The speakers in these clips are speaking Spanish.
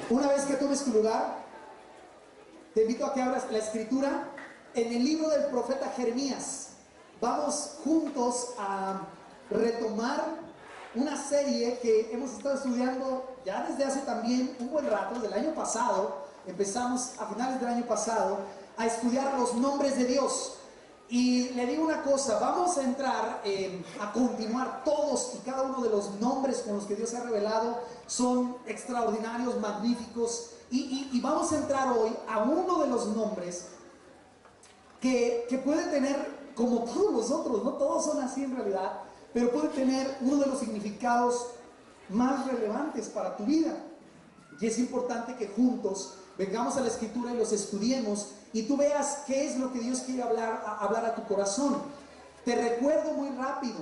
Una vez que tomes tu lugar, te invito a que abras la escritura en el libro del profeta Jeremías. Vamos juntos a retomar una serie que hemos estado estudiando ya desde hace también un buen rato, desde el año pasado. Empezamos a finales del año pasado a estudiar los nombres de Dios. Y le digo una cosa, vamos a entrar a continuar todos y cada uno de los nombres con los que Dios se ha revelado. Son extraordinarios, magníficos, y vamos a entrar hoy a uno de los nombres que puede tener, como todos los otros, no todos son así en realidad, pero puede tener uno de los significados más relevantes para tu vida. Y es importante que juntos vengamos a la escritura y los estudiemos y tú veas qué es lo que Dios quiere hablar a tu corazón. Te recuerdo muy rápido,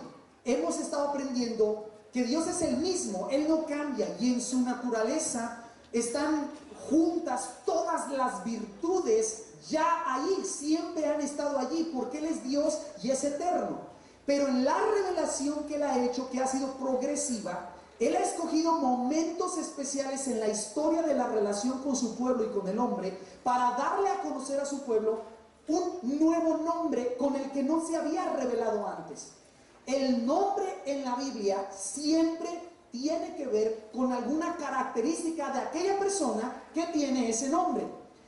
hemos estado aprendiendo que Dios es el mismo, Él no cambia, y en su naturaleza están juntas todas las virtudes. Ya ahí, siempre han estado allí, porque Él es Dios y es eterno. Pero en la revelación que Él ha hecho, que ha sido progresiva, Él ha escogido momentos especiales en la historia de la relación con su pueblo y con el hombre, para darle a conocer a su pueblo un nuevo nombre con el que no se había revelado antes. El nombre en la Biblia siempre tiene que ver con alguna característica de aquella persona que tiene ese nombre.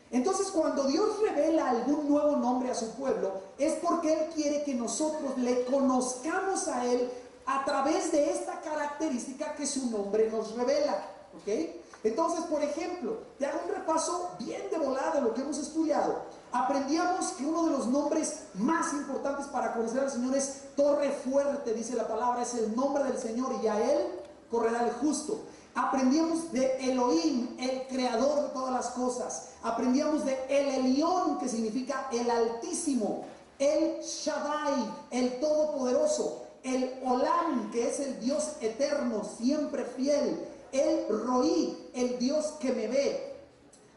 Entonces, cuando Dios revela algún nuevo nombre a su pueblo, es porque Él quiere que nosotros le conozcamos a Él a través de esta característica que su nombre nos revela, ¿ok? Entonces, por ejemplo, te hago un repaso bien de volada de lo que hemos estudiado. Aprendíamos que uno de los nombres más importantes para conocer al Señor es Torre Fuerte, dice la palabra, es el nombre del Señor, y a Él correrá el justo. Aprendíamos de Elohim, el creador de todas las cosas. Aprendíamos de El Elión, que significa el Altísimo. El Shaddai, el Todopoderoso. El Olam, que es el Dios eterno, siempre fiel. El Roí, el Dios que me ve.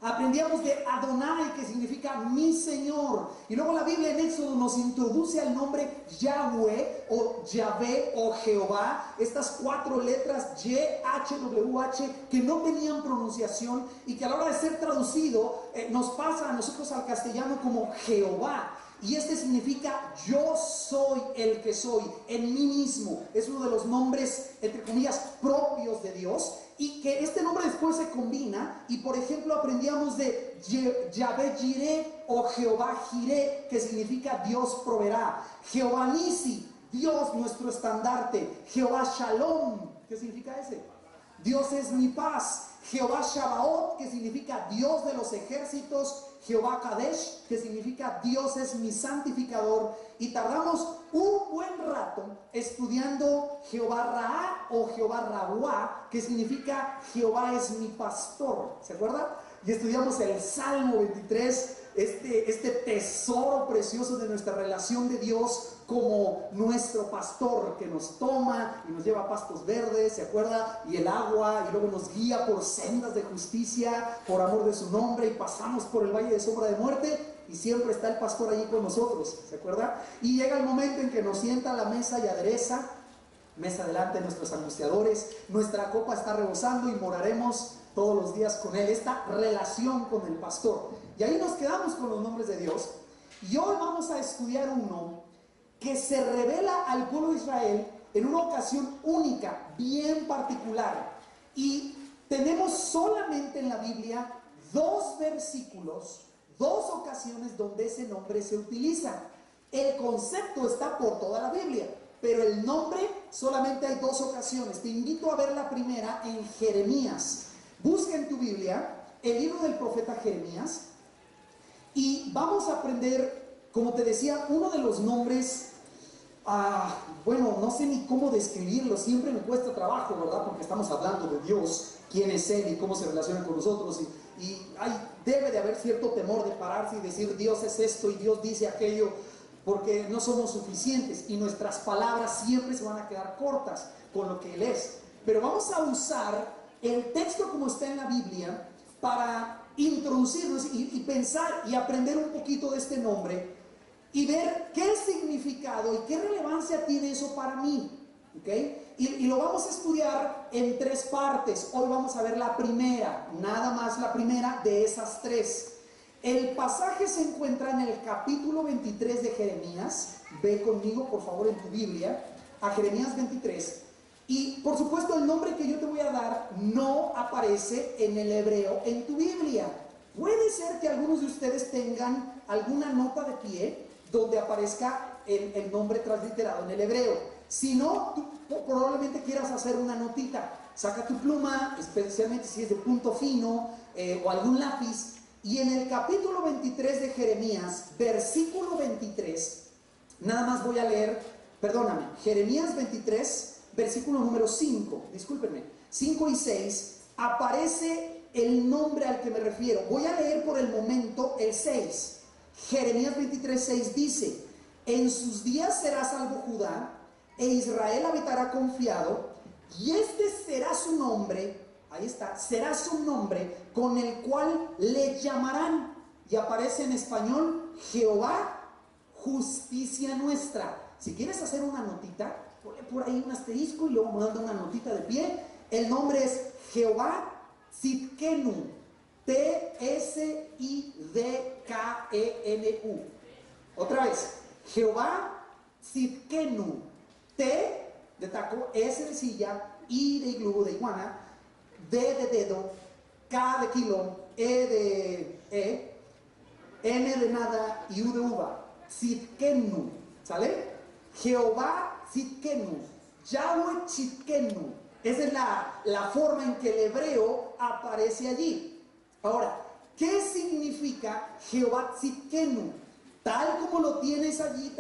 Aprendíamos de Adonai, que significa mi Señor. Y luego la Biblia en Éxodo nos introduce al nombre Yahweh o Yahvé o Jehová. Estas cuatro letras YHWH que no tenían pronunciación y que a la hora de ser traducido nos pasa a nosotros al castellano como Jehová. Y este significa yo soy el que soy, en mí mismo. Es uno de los nombres, entre comillas, propios de Dios. Y que este nombre después se combina. Y por ejemplo aprendíamos de Yahvé Jireh o Jehová Jireh, que significa Dios proveerá. Jehová Nisi, Dios nuestro estandarte. Jehová Shalom, ¿qué significa ese? Dios es mi paz. Jehová Shabaoth, que significa Dios de los ejércitos. Jehová Kadesh, que significa Dios es mi santificador. Y tardamos un buen rato estudiando Jehová Raá o Jehová Rabuá, que significa Jehová es mi pastor. ¿Se acuerdan? Y estudiamos el Salmo 23, este tesoro precioso de nuestra relación de Dios como nuestro pastor, que nos toma y nos lleva a pastos verdes, ¿se acuerda? Y el agua, y luego nos guía por sendas de justicia, por amor de su nombre, y pasamos por el valle de sombra de muerte, y siempre está el pastor allí con nosotros, ¿se acuerda? Y llega el momento en que nos sienta a la mesa y adereza, mesa delante de nuestros angustiadores, nuestra copa está rebosando y moraremos todos los días con Él, esta relación con el pastor. Y ahí nos quedamos con los nombres de Dios, y hoy vamos a estudiar uno que se revela al pueblo de Israel en una ocasión única, bien particular. Y tenemos solamente en la Biblia dos versículos, dos ocasiones donde ese nombre se utiliza. El concepto está por toda la Biblia, pero el nombre solamente hay dos ocasiones. Te invito a ver la primera en Jeremías. Busca en tu Biblia el libro del profeta Jeremías y vamos a aprender, como te decía, uno de los nombres, bueno, no sé ni cómo describirlo, siempre me cuesta trabajo, ¿verdad? Porque estamos hablando de Dios, quién es Él y cómo se relaciona con nosotros, y debe de haber cierto temor de pararse y decir Dios es esto y Dios dice aquello, porque no somos suficientes y nuestras palabras siempre se van a quedar cortas con lo que Él es. Pero vamos a usar el texto como está en la Biblia para introducirnos y pensar y aprender un poquito de este nombre y ver qué significado y qué relevancia tiene eso para mí, ¿ok? y lo vamos a estudiar en 3 partes. Hoy vamos a ver la primera, nada más la primera de esas 3. El pasaje se encuentra en el capítulo 23 de Jeremías. Ve conmigo, por favor, en tu Biblia, a Jeremías 23. Y, por supuesto, el nombre que yo te voy a dar no aparece en el hebreo en tu Biblia. Puede ser que algunos de ustedes tengan alguna nota de pie donde aparezca el nombre transliterado en el hebreo. Si no, tú probablemente quieras hacer una notita. Saca tu pluma, especialmente si es de punto fino o algún lápiz. Y en el capítulo 23 de Jeremías, versículo 23, nada más voy a leer, perdóname, Jeremías 23, versículo número 5, discúlpenme, 5 y 6, aparece el nombre al que me refiero. Voy a leer por el momento el 6. Jeremías 23, 6 dice: en sus días será salvo Judá, e Israel habitará confiado, y este será su nombre. Ahí está, será su nombre con el cual le llamarán. Y aparece en español: Jehová, justicia nuestra. Si quieres hacer una notita, ponle por ahí un asterisco y luego manda una notita de pie. El nombre es Jehová Tzidkenu, T-S-I-D-K-E-N-U. Otra vez, Jehová Tzidkenu, T de taco, S de silla, I de iglú, de iguana, D de dedo, K de kilo, E de N de nada y U de uva. Tzidkenu, ¿sale? Jehová Tzidkenu, Yahweh Tzidkenu. Esa es la forma en que el hebreo aparece allí. Ahora, ¿qué significa Jehová Tzidkenu? Tal como lo tienes allí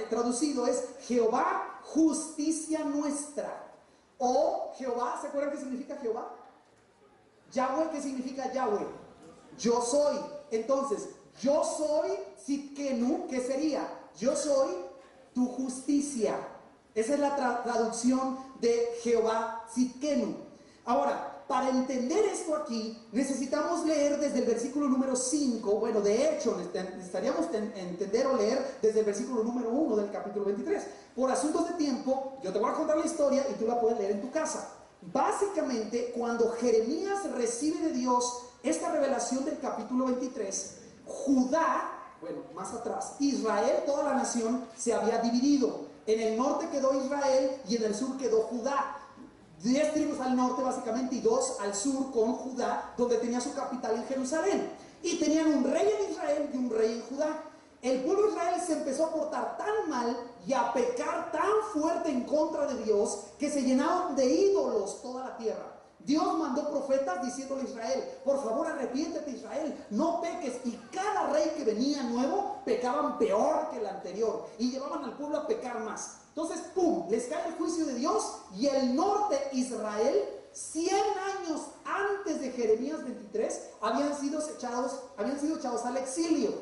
traducido, es Jehová, justicia nuestra. O Jehová, ¿se acuerdan qué significa Jehová? Yahweh, ¿qué significa Yahweh? Yo soy. Entonces, yo soy Tzidkenu, ¿qué sería? Yo soy tu justicia. Esa es la traducción de Jehová Tzidkenu. Ahora, para entender esto aquí, necesitamos leer desde el versículo número 5. Bueno, de hecho, necesitaríamos entender o leer desde el versículo número 1 del capítulo 23. Por asuntos de tiempo, yo te voy a contar la historia y tú la puedes leer en tu casa. Básicamente, cuando Jeremías recibe de Dios esta revelación del capítulo 23, Judá, bueno, más atrás, Israel, toda la nación, se había dividido. En el norte quedó Israel y en el sur quedó Judá. 10 tribus al norte básicamente y 2 al sur con Judá, donde tenía su capital en Jerusalén. Y tenían un rey en Israel y un rey en Judá. El pueblo de Israel se empezó a portar tan mal y a pecar tan fuerte en contra de Dios que se llenaron de ídolos toda la tierra. Dios mandó profetas diciéndole a Israel: por favor, arrepiéntete, Israel, no peques. Y cada rey que venía nuevo pecaban peor que el anterior y llevaban al pueblo a pecar más. Entonces, ¡pum!, les cae el juicio de Dios y el norte, Israel, 100 años antes de Jeremías 23, habían sido echados al exilio.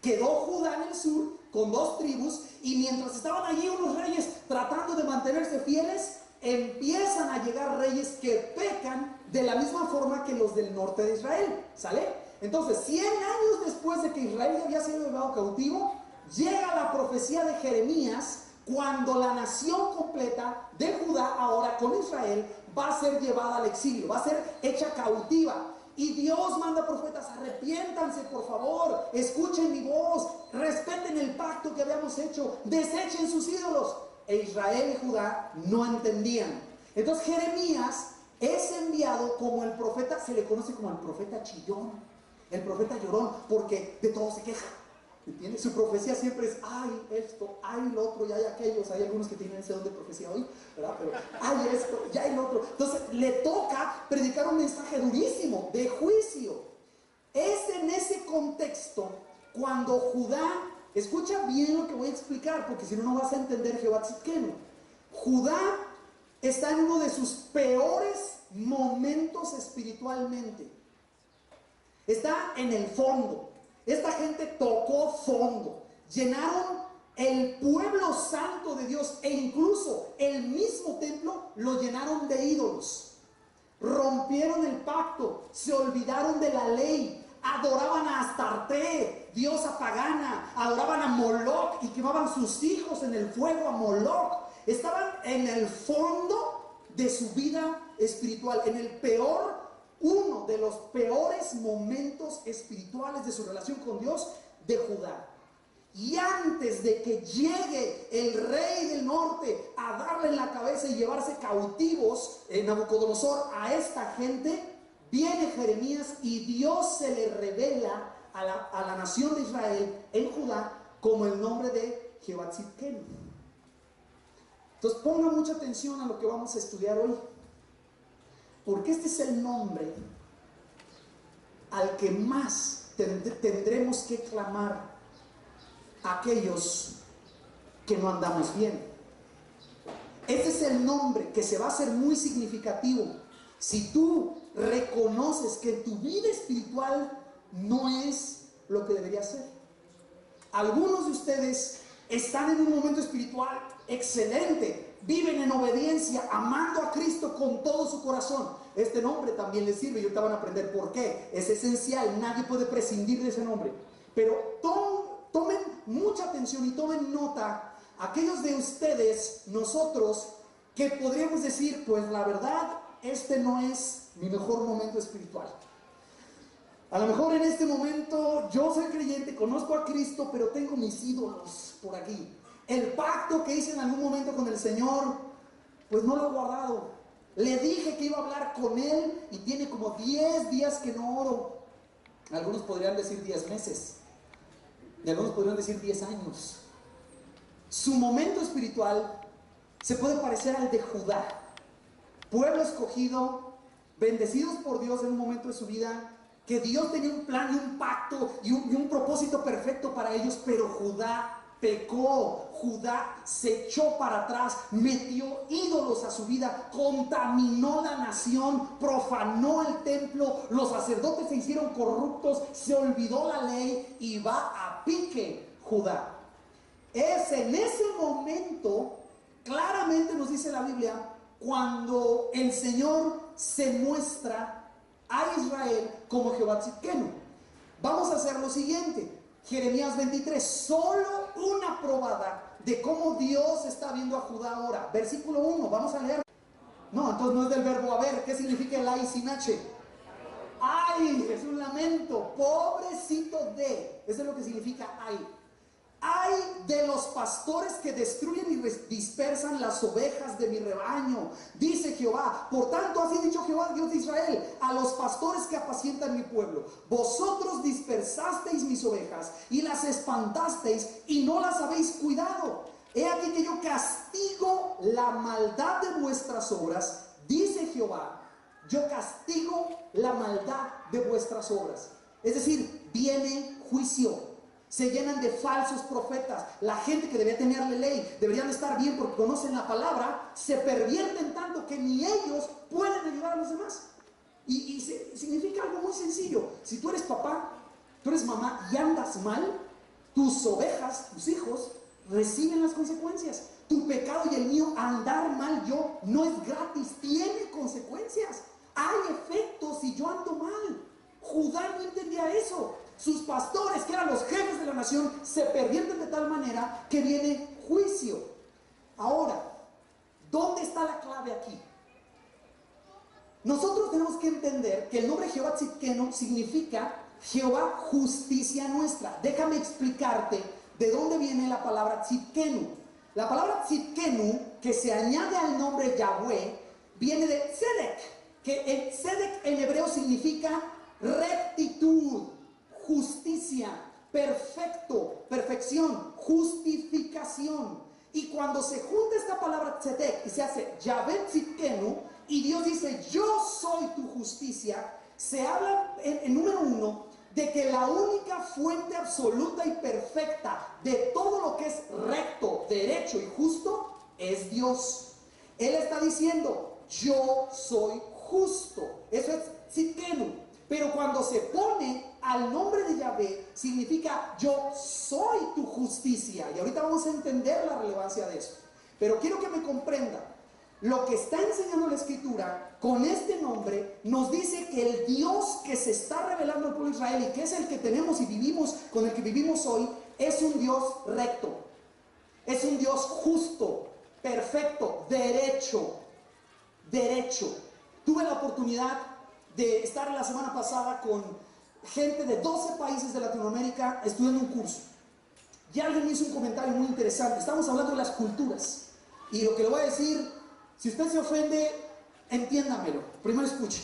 Quedó Judá en el sur con 2 tribus y mientras estaban allí unos reyes tratando de mantenerse fieles, empiezan a llegar reyes que pecan de la misma forma que los del norte de Israel, ¿sale? Entonces, 100 años después de que Israel había sido llevado cautivo, llega la profecía de Jeremías, cuando la nación completa de Judá, ahora con Israel, va a ser llevada al exilio, va a ser hecha cautiva. Y Dios manda profetas: arrepiéntanse, por favor, escuchen mi voz, respeten el pacto que habíamos hecho, desechen sus ídolos. E Israel y Judá no entendían. Entonces Jeremías es enviado como el profeta, se le conoce como el profeta chillón, el profeta llorón, porque de todo se queja. ¿Entiendes? Su profecía siempre es: ay esto, ay lo otro, y hay aquellos. Hay algunos que tienen ese don de profecía hoy, ¿verdad? Pero hay esto, ya hay lo otro. Entonces le toca predicar un mensaje durísimo de juicio. Es en ese contexto cuando Judá, escucha bien lo que voy a explicar, porque si no, no vas a entender Jehová Tzidkenu. Judá está en uno de sus peores momentos espiritualmente. Está en el fondo. Esta gente tocó fondo, llenaron el pueblo santo de Dios e incluso el mismo templo lo llenaron de ídolos. Rompieron el pacto, se olvidaron de la ley, adoraban a Astarte, diosa pagana, adoraban a Moloch y quemaban sus hijos en el fuego a Moloch. Estaban en el fondo de su vida espiritual, en el uno de los peores momentos espirituales de su relación con Dios de Judá. Y antes de que llegue el rey del norte a darle en la cabeza y llevarse cautivos Nabucodonosor a esta gente, viene Jeremías y Dios se le revela a la nación de Israel en Judá como el nombre de Jehová Tzidkenu. Entonces ponga mucha atención a lo que vamos a estudiar hoy, porque este es el nombre al que más tendremos que clamar aquellos que no andamos bien. Este es el nombre que se va a hacer muy significativo si tú reconoces que tu vida espiritual no es lo que debería ser. Algunos de ustedes están en un momento espiritual excelente, viven en obediencia, amando a Cristo con todo su corazón. Este nombre también les sirve y ahorita van a aprender por qué. Es esencial, nadie puede prescindir de ese nombre. Pero tomen mucha atención y tomen nota, aquellos de ustedes, nosotros, que podríamos decir, pues la verdad, este no es mi mejor momento espiritual. A lo mejor en este momento yo soy creyente, conozco a Cristo, pero tengo mis ídolos por aquí. El pacto que hice en algún momento con el Señor, pues no lo he guardado. Le dije que iba a hablar con Él y tiene como 10 días que no oro. Algunos podrían decir 10 meses. Y algunos podrían decir 10 años. Su momento espiritual se puede parecer al de Judá. Pueblo escogido, bendecidos por Dios en un momento de su vida, que Dios tenía un plan y un pacto y un propósito perfecto para ellos, pero Judá pecó, Judá se echó para atrás, metió ídolos a su vida, contaminó la nación, profanó el templo, los sacerdotes se hicieron corruptos, se olvidó la ley y va a pique Judá. Es en ese momento, claramente nos dice la Biblia, cuando el Señor se muestra a Israel como Jehová Tzidkenu. Vamos a hacer lo siguiente. Jeremías 23, solo una probada de cómo Dios está viendo a Judá ahora. Versículo 1, vamos a leer. No, entonces no es del verbo haber. ¿Qué significa el ay sin H? Ay, es un lamento, pobrecito de. Eso es lo que significa ay. Ay de los pastores que destruyen y dispersan las ovejas de mi rebaño, dice Jehová. Por tanto, así ha dicho Jehová, Dios de Israel, a los pastores que apacientan mi pueblo: vosotros dispersasteis mis ovejas y las espantasteis y no las habéis cuidado. He aquí que yo castigo la maldad de vuestras obras, dice Jehová. Yo castigo la maldad de vuestras obras. Es decir, viene juicio. Se llenan de falsos profetas. La gente que debía tenerle ley, deberían estar bien porque conocen la palabra, se pervierten tanto que ni ellos pueden ayudar a los demás. Y significa algo muy sencillo. Si tú eres papá, tú eres mamá y andas mal, tus ovejas, tus hijos, reciben las consecuencias. Tu pecado y el mío, andar mal yo, no es gratis, tiene consecuencias. Hay efectos si yo ando mal. Judá no entendía eso. Sus pastores, que eran los jefes de la nación, se pervierten de tal manera que viene juicio. Ahora, ¿dónde está la clave aquí? Nosotros tenemos que entender que el nombre Jehová Tzidkenu significa Jehová justicia nuestra. Déjame explicarte de dónde viene la palabra Tzidkenu. La palabra Tzidkenu, que se añade al nombre Yahweh, viene de Tzedek, que el Tzedek en hebreo significa rectitud, justicia, perfecto, perfección, justificación. Y cuando se junta esta palabra Tzedek y se hace Yahweh Tzidkenu, y Dios dice yo soy tu justicia, se habla en número 1 de que la única fuente absoluta y perfecta de todo lo que es recto, derecho y justo es Dios. Él está diciendo yo soy justo. Eso es Tzidkenu. Pero cuando se pone al nombre de Yahvé, significa yo soy tu justicia. Y ahorita vamos a entender la relevancia de eso. Pero quiero que me comprenda. Lo que está enseñando la Escritura con este nombre nos dice que el Dios que se está revelando al pueblo de Israel y que es el que tenemos y vivimos, con el que vivimos hoy, es un Dios recto, es un Dios justo, perfecto, derecho, derecho. Tuve la oportunidad de estar la semana pasada con gente de 12 países de Latinoamérica estudiando un curso. Y alguien me hizo un comentario muy interesante. Estamos hablando de las culturas. Y lo que le voy a decir, si usted se ofende, entiéndamelo. Primero escuche.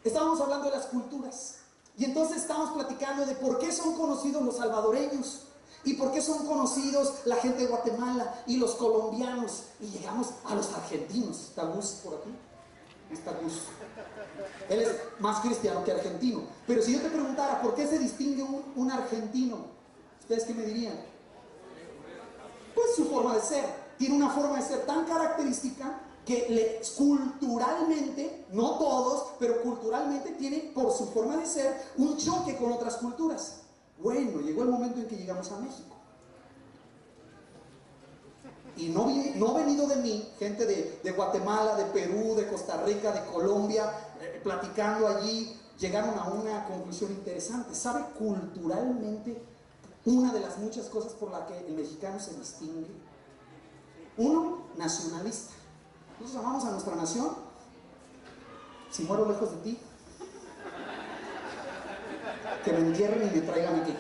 Estábamos hablando de las culturas. Y entonces estamos platicando de por qué son conocidos los salvadoreños. Y por qué son conocidos la gente de Guatemala y los colombianos. Y llegamos a los argentinos. ¿Está Gus por aquí? Está Gus. Él es más cristiano que argentino. Pero si yo te preguntara por qué se distingue un argentino, ¿ustedes qué me dirían? Pues su forma de ser. Tiene una forma de ser tan característica que culturalmente, no todos, pero culturalmente tiene por su forma de ser un choque con otras culturas. Bueno, llegó el momento en que llegamos a México. Y no ha venido de mí, gente de Guatemala, de Perú, de Costa Rica, de Colombia, platicando allí, llegaron a una conclusión interesante. ¿Sabe culturalmente una de las muchas cosas por las que el mexicano se distingue? Uno, nacionalista. Nosotros amamos a nuestra nación. Si muero lejos de ti, que me entierren y me traigan aquí.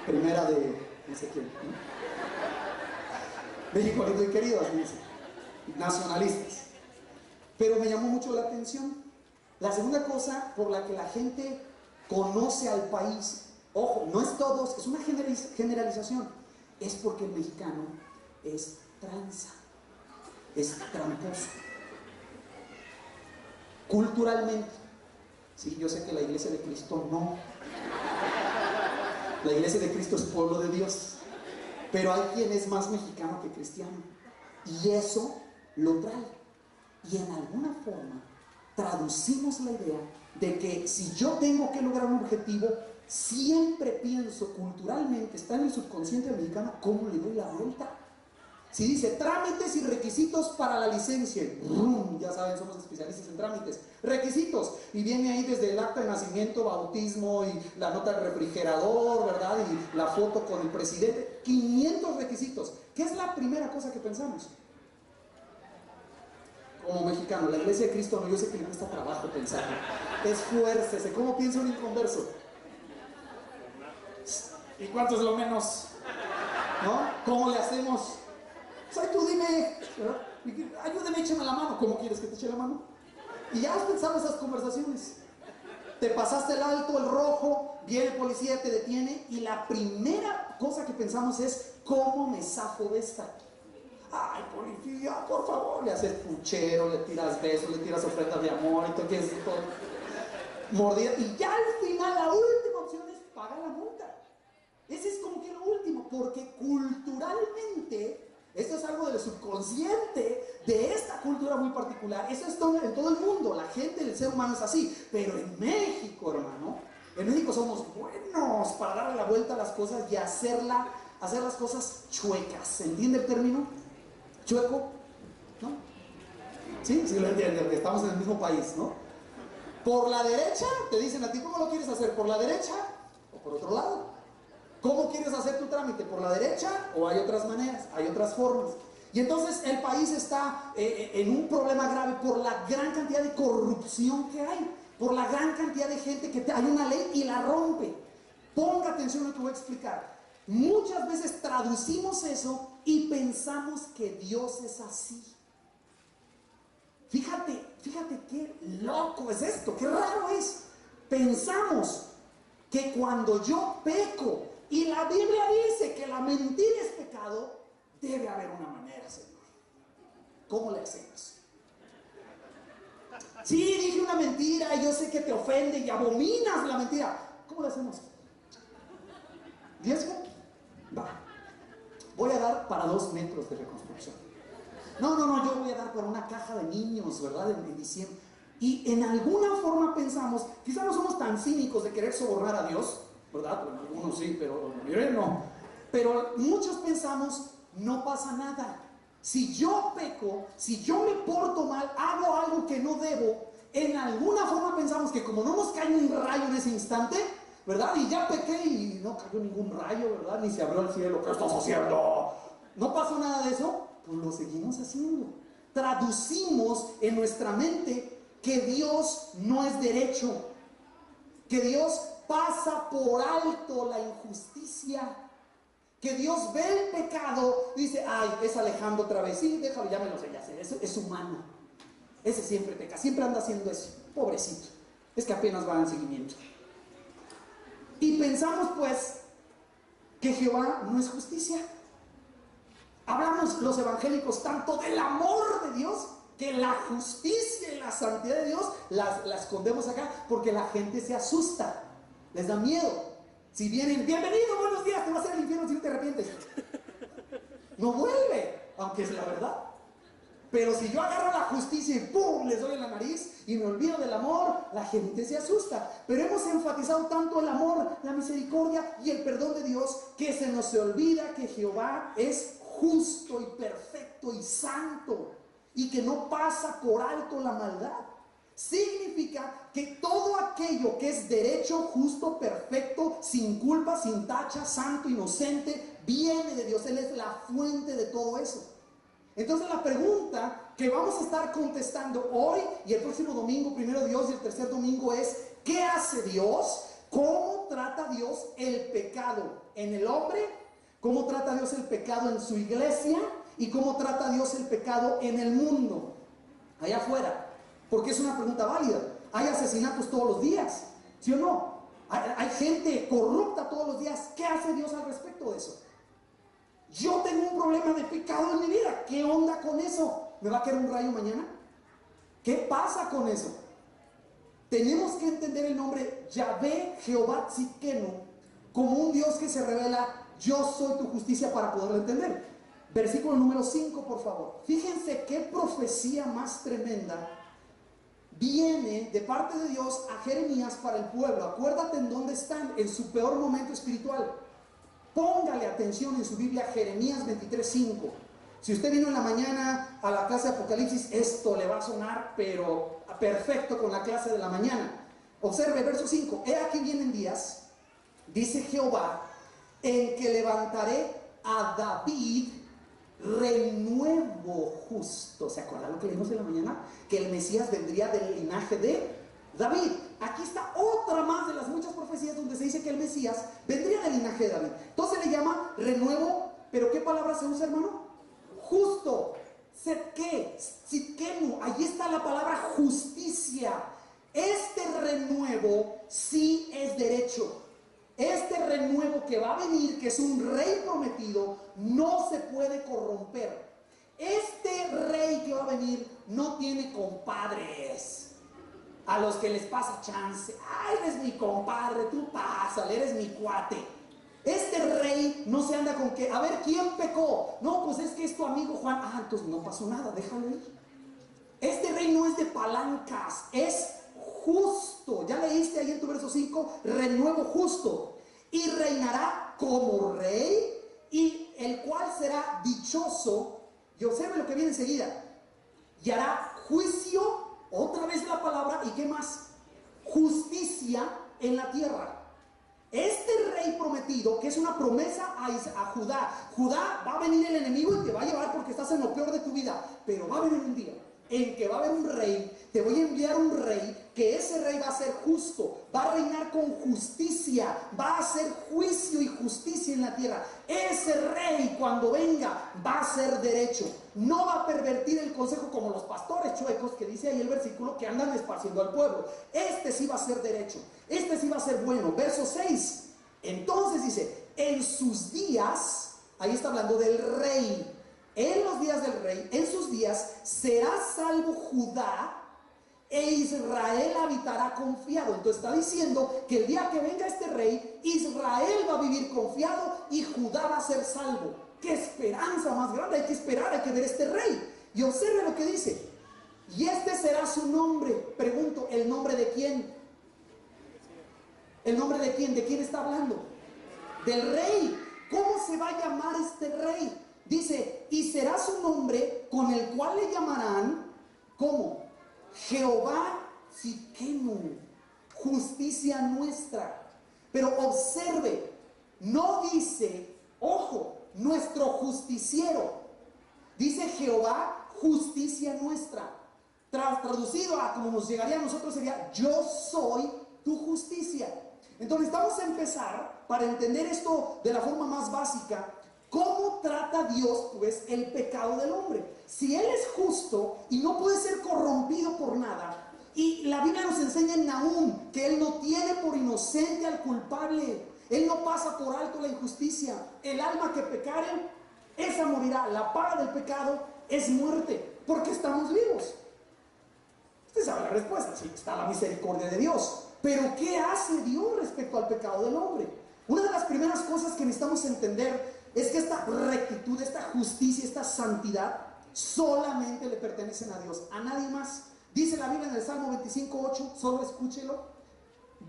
Primera de no sé quién, ¿no? México lindo y querido, así dice. Nacionalistas. Pero me llamó mucho la atención la segunda cosa por la que la gente conoce al país. Ojo, no es todos, es una generalización. Es porque el mexicano es tranza, es tramposo. Culturalmente. Sí, yo sé que la iglesia de Cristo no. La iglesia de Cristo es pueblo de Dios. Pero hay quien es más mexicano que cristiano. Y eso lo trae. Y en alguna forma traducimos la idea de que si yo tengo que lograr un objetivo, siempre pienso culturalmente, está en el subconsciente mexicano, ¿cómo le doy la vuelta? Si dice trámites y requisitos para la licencia, ya saben, somos especialistas en trámites, requisitos, y viene ahí desde el acta de nacimiento, bautismo y la nota del refrigerador, ¿verdad? Y la foto con el presidente, 500 requisitos. ¿Qué es la primera cosa que pensamos? Como mexicano, la iglesia de Cristo no, yo sé que le cuesta trabajo pensarlo. Esfuércese, ¿cómo piensa un inconverso? ¿Y cuánto es lo menos? ¿No? ¿Cómo le hacemos? Pues ahí tú dime, ¿verdad? Ayúdame, échame la mano. ¿Cómo quieres que te eche la mano? Y ya has pensado esas conversaciones. Te pasaste el alto, el rojo, viene el policía, te detiene, y la primera cosa que pensamos es, ¿cómo me zafo de esta? Ay, policía, por favor. Le haces puchero, le tiras besos, le tiras ofrendas de amor y todo, mordida. Y ya al final la última opción es pagar la multa. Ese es como que lo último, porque culturalmente esto es algo del subconsciente de esta cultura muy particular. Eso es en todo el mundo. La gente, el ser humano es así. Pero en México, hermano, en México somos buenos para darle la vuelta a las cosas y hacer las cosas chuecas. ¿Se entiende el término? ¿Chueco? ¿No? Sí, sí lo entienden, que estamos en el mismo país, ¿no? Por la derecha, te dicen a ti, ¿cómo lo quieres hacer? ¿Por la derecha o por otro lado? ¿Cómo quieres hacer tu trámite? ¿Por la derecha o hay otras maneras? Hay otras formas. Y entonces el país está en un problema grave por la gran cantidad de corrupción que hay, por la gran cantidad de gente que hay una ley y la rompe. Ponga atención a lo que voy a explicar. Muchas veces traducimos eso y pensamos que Dios es así. Fíjate qué loco es esto, qué raro es. Pensamos que cuando yo peco, y la Biblia dice que la mentira es pecado, debe haber una manera, Señor. ¿Cómo le hacemos? Sí, dije una mentira y yo sé que te ofende y abominas la mentira. ¿Cómo le hacemos? ¿10? Va. Voy a dar para 2 metros de reconstrucción. No, yo voy a dar para una caja de niños, ¿verdad? En diciembre. Y en alguna forma pensamos, quizás no somos tan cínicos de querer sobornar a Dios, ¿verdad? Bueno, algunos sí, pero miren, no. Pero muchos pensamos, no pasa nada. Si yo peco, si yo me porto mal, hago algo que no debo, en alguna forma pensamos que como no nos cae un rayo en ese instante, ¿verdad? Y ya pequé y no cayó ningún rayo, ¿verdad? Ni se abrió el cielo. ¿Qué estás haciendo? No pasó nada de eso. pues lo seguimos haciendo. Traducimos en nuestra mente que Dios no es derecho, que Dios pasa por alto la injusticia, que Dios ve el pecado, dice, ay, es Alejandro otra vez, sí, déjalo, ya me lo sé, ya sé, es humano, ese siempre peca, siempre anda haciendo eso, pobrecito, es que apenas va en seguimiento. Y pensamos pues que Jehová no es justicia. Hablamos los evangélicos tanto del amor de Dios, que la justicia y la santidad de Dios la escondemos acá porque la gente se asusta, les da miedo. Si vienen, bienvenido, buenos días, te vas a ir al infierno si no te arrepientes. No vuelve, aunque es la verdad. Pero si yo agarro la justicia y ¡pum!, les doy en la nariz y me olvido del amor, la gente se asusta. Pero hemos enfatizado tanto el amor, la misericordia y el perdón de Dios, que se nos olvida que Jehová es justo y perfecto y santo, y que no pasa por alto la maldad. Significa que todo aquello que es derecho, justo, perfecto, sin culpa, sin tacha, santo, inocente, viene de Dios. Él es la fuente de todo eso. Entonces la pregunta que vamos a estar contestando hoy y el próximo domingo, primero Dios, y el tercer domingo es: ¿qué hace Dios? ¿Cómo trata Dios el pecado en el hombre? ¿Cómo trata Dios el pecado en su iglesia? ¿Y cómo trata Dios el pecado en el mundo, allá afuera? Porque es una pregunta válida. Hay asesinatos todos los días, ¿sí o no? Hay gente corrupta todos los días. ¿Qué hace Dios al respecto de eso? Yo tengo un problema de pecado en mi vida. ¿Qué onda con eso? ¿Me va a caer un rayo mañana? ¿Qué pasa con eso? Tenemos que entender el nombre Yahvé Jehová Tzidkenu como un Dios que se revela: yo soy tu justicia, para poderlo entender. Versículo número 5, por favor. Fíjense qué profecía más tremenda viene de parte de Dios a Jeremías para el pueblo. Acuérdate en dónde están, en su peor momento espiritual. Póngale atención en su Biblia, Jeremías 23:5. Si usted vino en la mañana a la clase de Apocalipsis, esto le va a sonar pero perfecto con la clase de la mañana. Observe verso 5. He aquí vienen días, dice Jehová, en que levantaré a David renuevo justo. ¿Se acuerdan lo que leímos en la mañana? Que el Mesías vendría del linaje de David. Aquí está otra más de las muchas profecías donde se dice que el Mesías vendría del linaje de David. Entonces le llama renuevo, pero ¿qué palabra se usa, hermano? Justo. Setke, Tzidkenu, allí está la palabra justicia. Este renuevo sí es derecho. Este renuevo que va a venir, que es un rey prometido, no se puede corromper. Este rey que va a venir no tiene compadres a los que les pasa chance. Ay, eres mi compadre, tú pásale, eres mi cuate. Este rey no se anda con que, a ver, ¿quién pecó? No, pues es que es tu amigo Juan. Ah, entonces no pasó nada, déjalo ir. Este rey no es de palancas, es justo. Ya leíste ahí en tu verso 5, renuevo justo. Y reinará como rey, y el cual será dichoso. Y observe lo que viene enseguida. Y hará juicio, otra vez la palabra, ¿y qué más? Justicia en la tierra. Este rey prometido, que es una promesa a Judá. Judá, va a venir el enemigo y te va a llevar porque estás en lo peor de tu vida. Pero va a venir un día en que va a haber un rey. Te voy a enviar un rey, que ese rey va a ser justo, va a reinar con justicia, va a hacer juicio y justicia en la tierra. Ese rey, cuando venga, va a ser derecho. No va a pervertir el consejo como los pastores chuecos, que dice ahí el versículo, que andan esparciendo al pueblo. Este sí va a ser derecho, este sí va a ser bueno. Verso 6. Entonces dice: en sus días, ahí está hablando del rey. En los días del rey, en sus días, será salvo Judá, e Israel habitará confiado. Entonces está diciendo que el día que venga este rey, Israel va a vivir confiado y Judá va a ser salvo. ¡Qué esperanza más grande! Hay que esperar, hay que ver este rey. Y observe lo que dice: y este será su nombre. Pregunto, ¿el nombre de quién? ¿El nombre de quién? ¿De quién está hablando? Del rey. ¿Cómo se va a llamar este rey? Dice: y será su nombre con el cual le llamarán, ¿cómo? Jehová Tzidkenu, justicia nuestra. Pero observe, no dice, ojo, nuestro justiciero. Dice Jehová, justicia nuestra. Traducido a como nos llegaría a nosotros sería, yo soy tu justicia. Entonces vamos a empezar, para entender esto de la forma más básica, ¿cómo trata Dios pues el pecado del hombre? Si Él es justo y no puede ser corrompido por nada, y la Biblia nos enseña en Nahum que Él no tiene por inocente al culpable, Él no pasa por alto la injusticia, el alma que pecare, esa morirá, la paga del pecado es muerte, porque estamos vivos. Usted sabe la respuesta, sí, está la misericordia de Dios. Pero ¿qué hace Dios respecto al pecado del hombre? Una de las primeras cosas que necesitamos entender es que esta rectitud, esta justicia, esta santidad solamente le pertenecen a Dios, a nadie más. Dice la Biblia en el Salmo 25:8, solo escúchelo: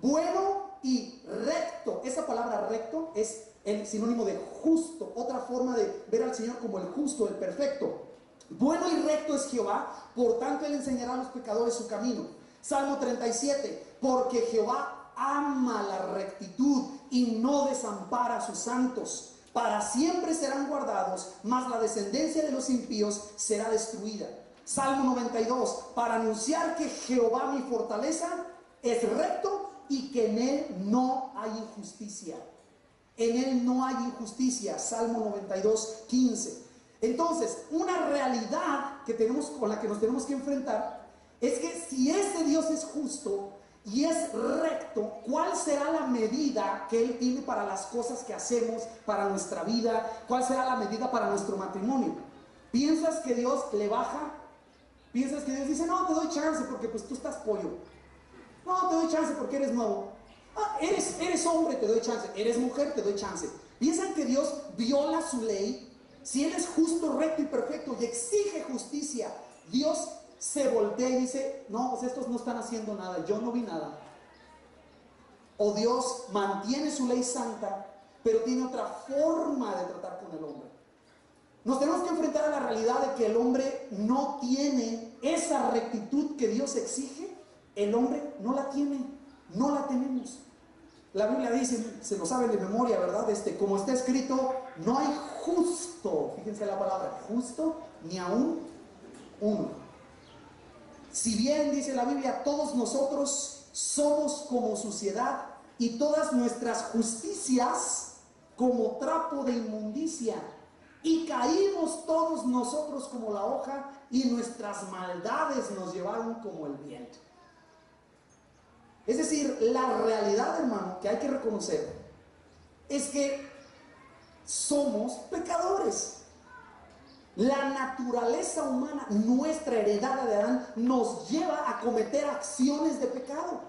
bueno y recto. Esa palabra recto es el sinónimo de justo, otra forma de ver al Señor como el justo, el perfecto. Bueno y recto es Jehová, por tanto Él enseñará a los pecadores su camino. Salmo 37, porque Jehová ama la rectitud y no desampara a sus santos. Para siempre serán guardados, mas la descendencia de los impíos será destruida. Salmo 92, para anunciar que Jehová mi fortaleza es recto y que en Él no hay injusticia. En Él no hay injusticia. Salmo 92:15. Entonces, una realidad que tenemos, con la que nos tenemos que enfrentar, es que si ese Dios es justo y es recto, ¿cuál será la medida que Él tiene para las cosas que hacemos, para nuestra vida? ¿Cuál será la medida para nuestro matrimonio? ¿Piensas que Dios le baja? ¿Piensas que Dios dice, no, te doy chance porque pues tú estás pollo? No, te doy chance porque eres nuevo. Ah, eres hombre, te doy chance. Eres mujer, te doy chance. ¿Piensan que Dios viola su ley? Si Él es justo, recto y perfecto y exige justicia, Dios se voltea y dice, no, pues estos no están haciendo nada, yo no vi nada. O Dios mantiene su ley santa, pero tiene otra forma de tratar con el hombre. Nos tenemos que enfrentar a la realidad de que el hombre no tiene esa rectitud que Dios exige. El hombre no la tiene, no la tenemos. La Biblia dice, se lo saben de memoria, ¿verdad? Como está escrito, no hay justo, fíjense la palabra, justo, ni aún uno. Si bien, dice la Biblia, todos nosotros somos como suciedad y todas nuestras justicias como trapo de inmundicia, y caímos todos nosotros como la hoja y nuestras maldades nos llevaron como el viento. Es decir, la realidad, hermano, que hay que reconocer es que somos pecadores. La naturaleza humana, nuestra heredada de Adán, nos lleva a cometer acciones de pecado.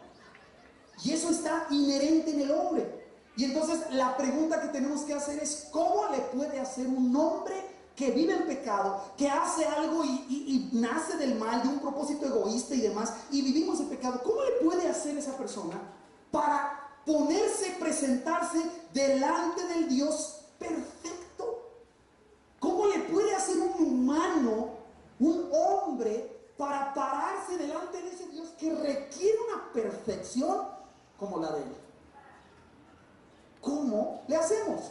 Y eso está inherente en el hombre. Y entonces la pregunta que tenemos que hacer es, ¿cómo le puede hacer un hombre que vive en pecado, que hace algo y nace del mal, de un propósito egoísta y demás, y vivimos en pecado? ¿Cómo le puede hacer esa persona para ponerse, presentarse delante del Dios perfecto? ¿Cómo le puede hacer un humano, un hombre, para pararse delante de ese Dios que requiere una perfección como la de Él? ¿Cómo le hacemos?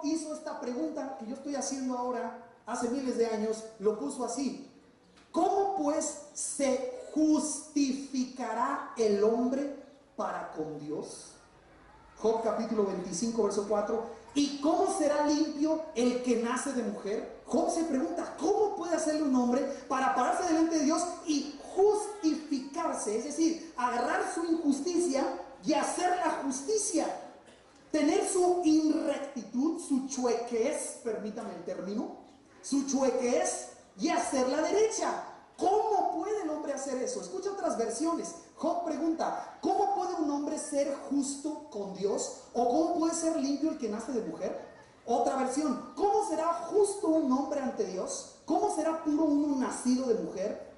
Hizo esta pregunta que yo estoy haciendo ahora, hace miles de años, lo puso así: ¿cómo pues se justificará el hombre para con Dios? Job capítulo 25, verso 4. ¿Y cómo será limpio el que nace de mujer? Job se pregunta, ¿cómo puede hacerle un hombre para pararse delante de Dios y justificarse? Es decir, agarrar su injusticia y hacer la justicia. Tener su inrectitud, su chuequez, permítame el término, su chuequez, y hacer la derecha. ¿Cómo puede el hombre hacer eso? Escucha otras versiones. Job pregunta, ¿cómo puede un hombre ser justo con Dios? ¿O cómo puede ser limpio el que nace de mujer? Otra versión, ¿cómo será justo un hombre ante Dios? ¿Cómo será puro uno nacido de mujer?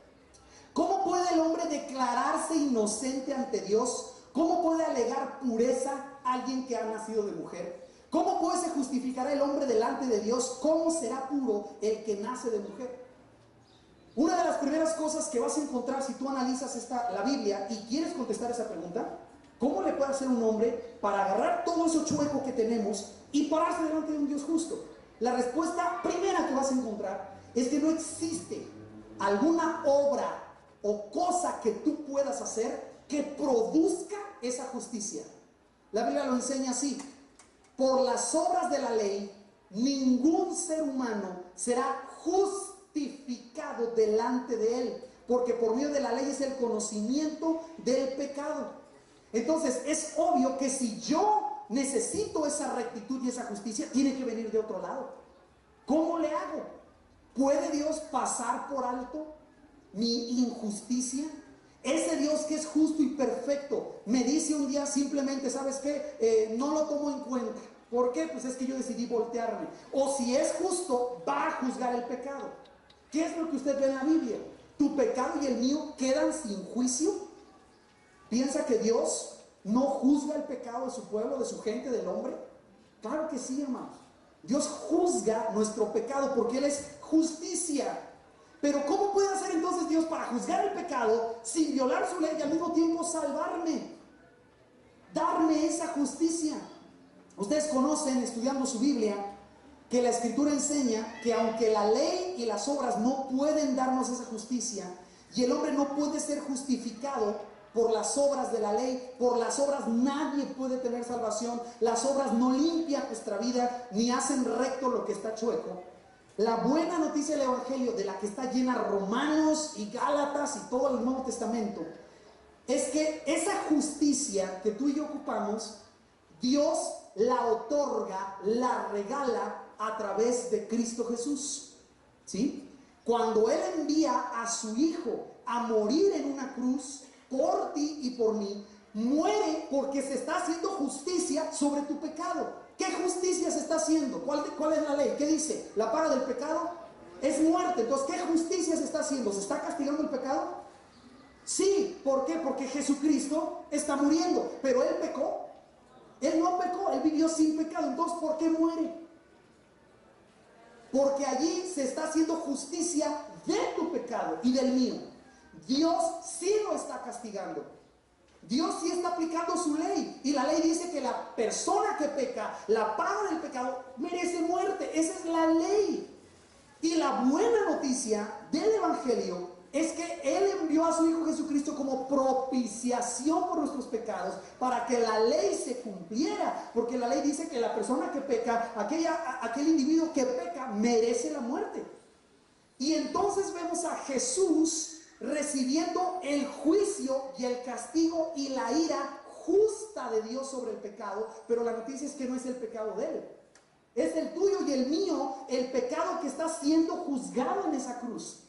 ¿Cómo puede el hombre declararse inocente ante Dios? ¿Cómo puede alegar pureza alguien que ha nacido de mujer? ¿Cómo puede se justificar el hombre delante de Dios? ¿Cómo será puro el que nace de mujer? Una de las primeras cosas que vas a encontrar si tú analizas la Biblia y quieres contestar esa pregunta, ¿cómo le puede hacer un hombre para agarrar todo eso chueco que tenemos y pararse delante de un Dios justo? La respuesta primera que vas a encontrar es que no existe alguna obra o cosa que tú puedas hacer que produzca esa justicia. La Biblia lo enseña así: por las obras de la ley, ningún ser humano será justificado delante de él, porque por medio de la ley es el conocimiento del pecado. Entonces es obvio que si yo necesito esa rectitud y esa justicia, tiene que venir de otro lado. ¿Cómo le hago? ¿Puede Dios pasar por alto mi injusticia? Ese Dios que es justo y perfecto me dice un día simplemente: ¿sabes qué? No lo tomo en cuenta. ¿Por qué? Pues es que yo decidí voltearme. O si es justo, va a juzgar el pecado. ¿Qué es lo que usted ve en la Biblia? ¿Tu pecado y el mío quedan sin juicio? ¿Piensa que Dios no juzga el pecado de su pueblo, de su gente, del hombre? Claro que sí, hermanos. Dios juzga nuestro pecado porque Él es justicia. Pero ¿cómo puede hacer entonces Dios para juzgar el pecado sin violar su ley y al mismo tiempo salvarme? Darme esa justicia. Ustedes conocen, estudiando su Biblia, que la Escritura enseña que aunque la ley y las obras no pueden darnos esa justicia, y el hombre no puede ser justificado por las obras de la ley, por las obras nadie puede tener salvación, las obras no limpian nuestra vida, ni hacen recto lo que está chueco. La buena noticia del Evangelio, de la que está llena Romanos y Gálatas y todo el Nuevo Testamento, es que esa justicia que tú y yo ocupamos, Dios la otorga, la regala a través de Cristo Jesús. ¿Sí? Cuando Él envía a su Hijo a morir en una cruz por ti y por mí, muere porque se está haciendo justicia sobre tu pecado. ¿Qué justicia se está haciendo? ¿Cuál es la ley? ¿Qué dice? La paga del pecado es muerte. Entonces, ¿qué justicia se está haciendo? ¿Se está castigando el pecado? Sí. ¿Por qué? Porque Jesucristo está muriendo. Pero Él pecó. Él no pecó, Él vivió sin pecado. Entonces, ¿por qué muere? Porque allí se está haciendo justicia de tu pecado y del mío. Dios sí lo está castigando. Dios sí está aplicando su ley. Y la ley dice que la persona que peca, la paga del pecado, merece muerte. Esa es la ley. Y la buena noticia del Evangelio es que Él envió a su Hijo Jesucristo como propiciación por nuestros pecados, para que la ley se cumpliera. Porque la ley dice que la persona que peca, aquel individuo que peca, merece la muerte. Y entonces vemos a Jesús recibiendo el juicio y el castigo y la ira justa de Dios sobre el pecado. Pero la noticia es que no es el pecado de Él, es el tuyo y el mío, el pecado que está siendo juzgado en esa cruz.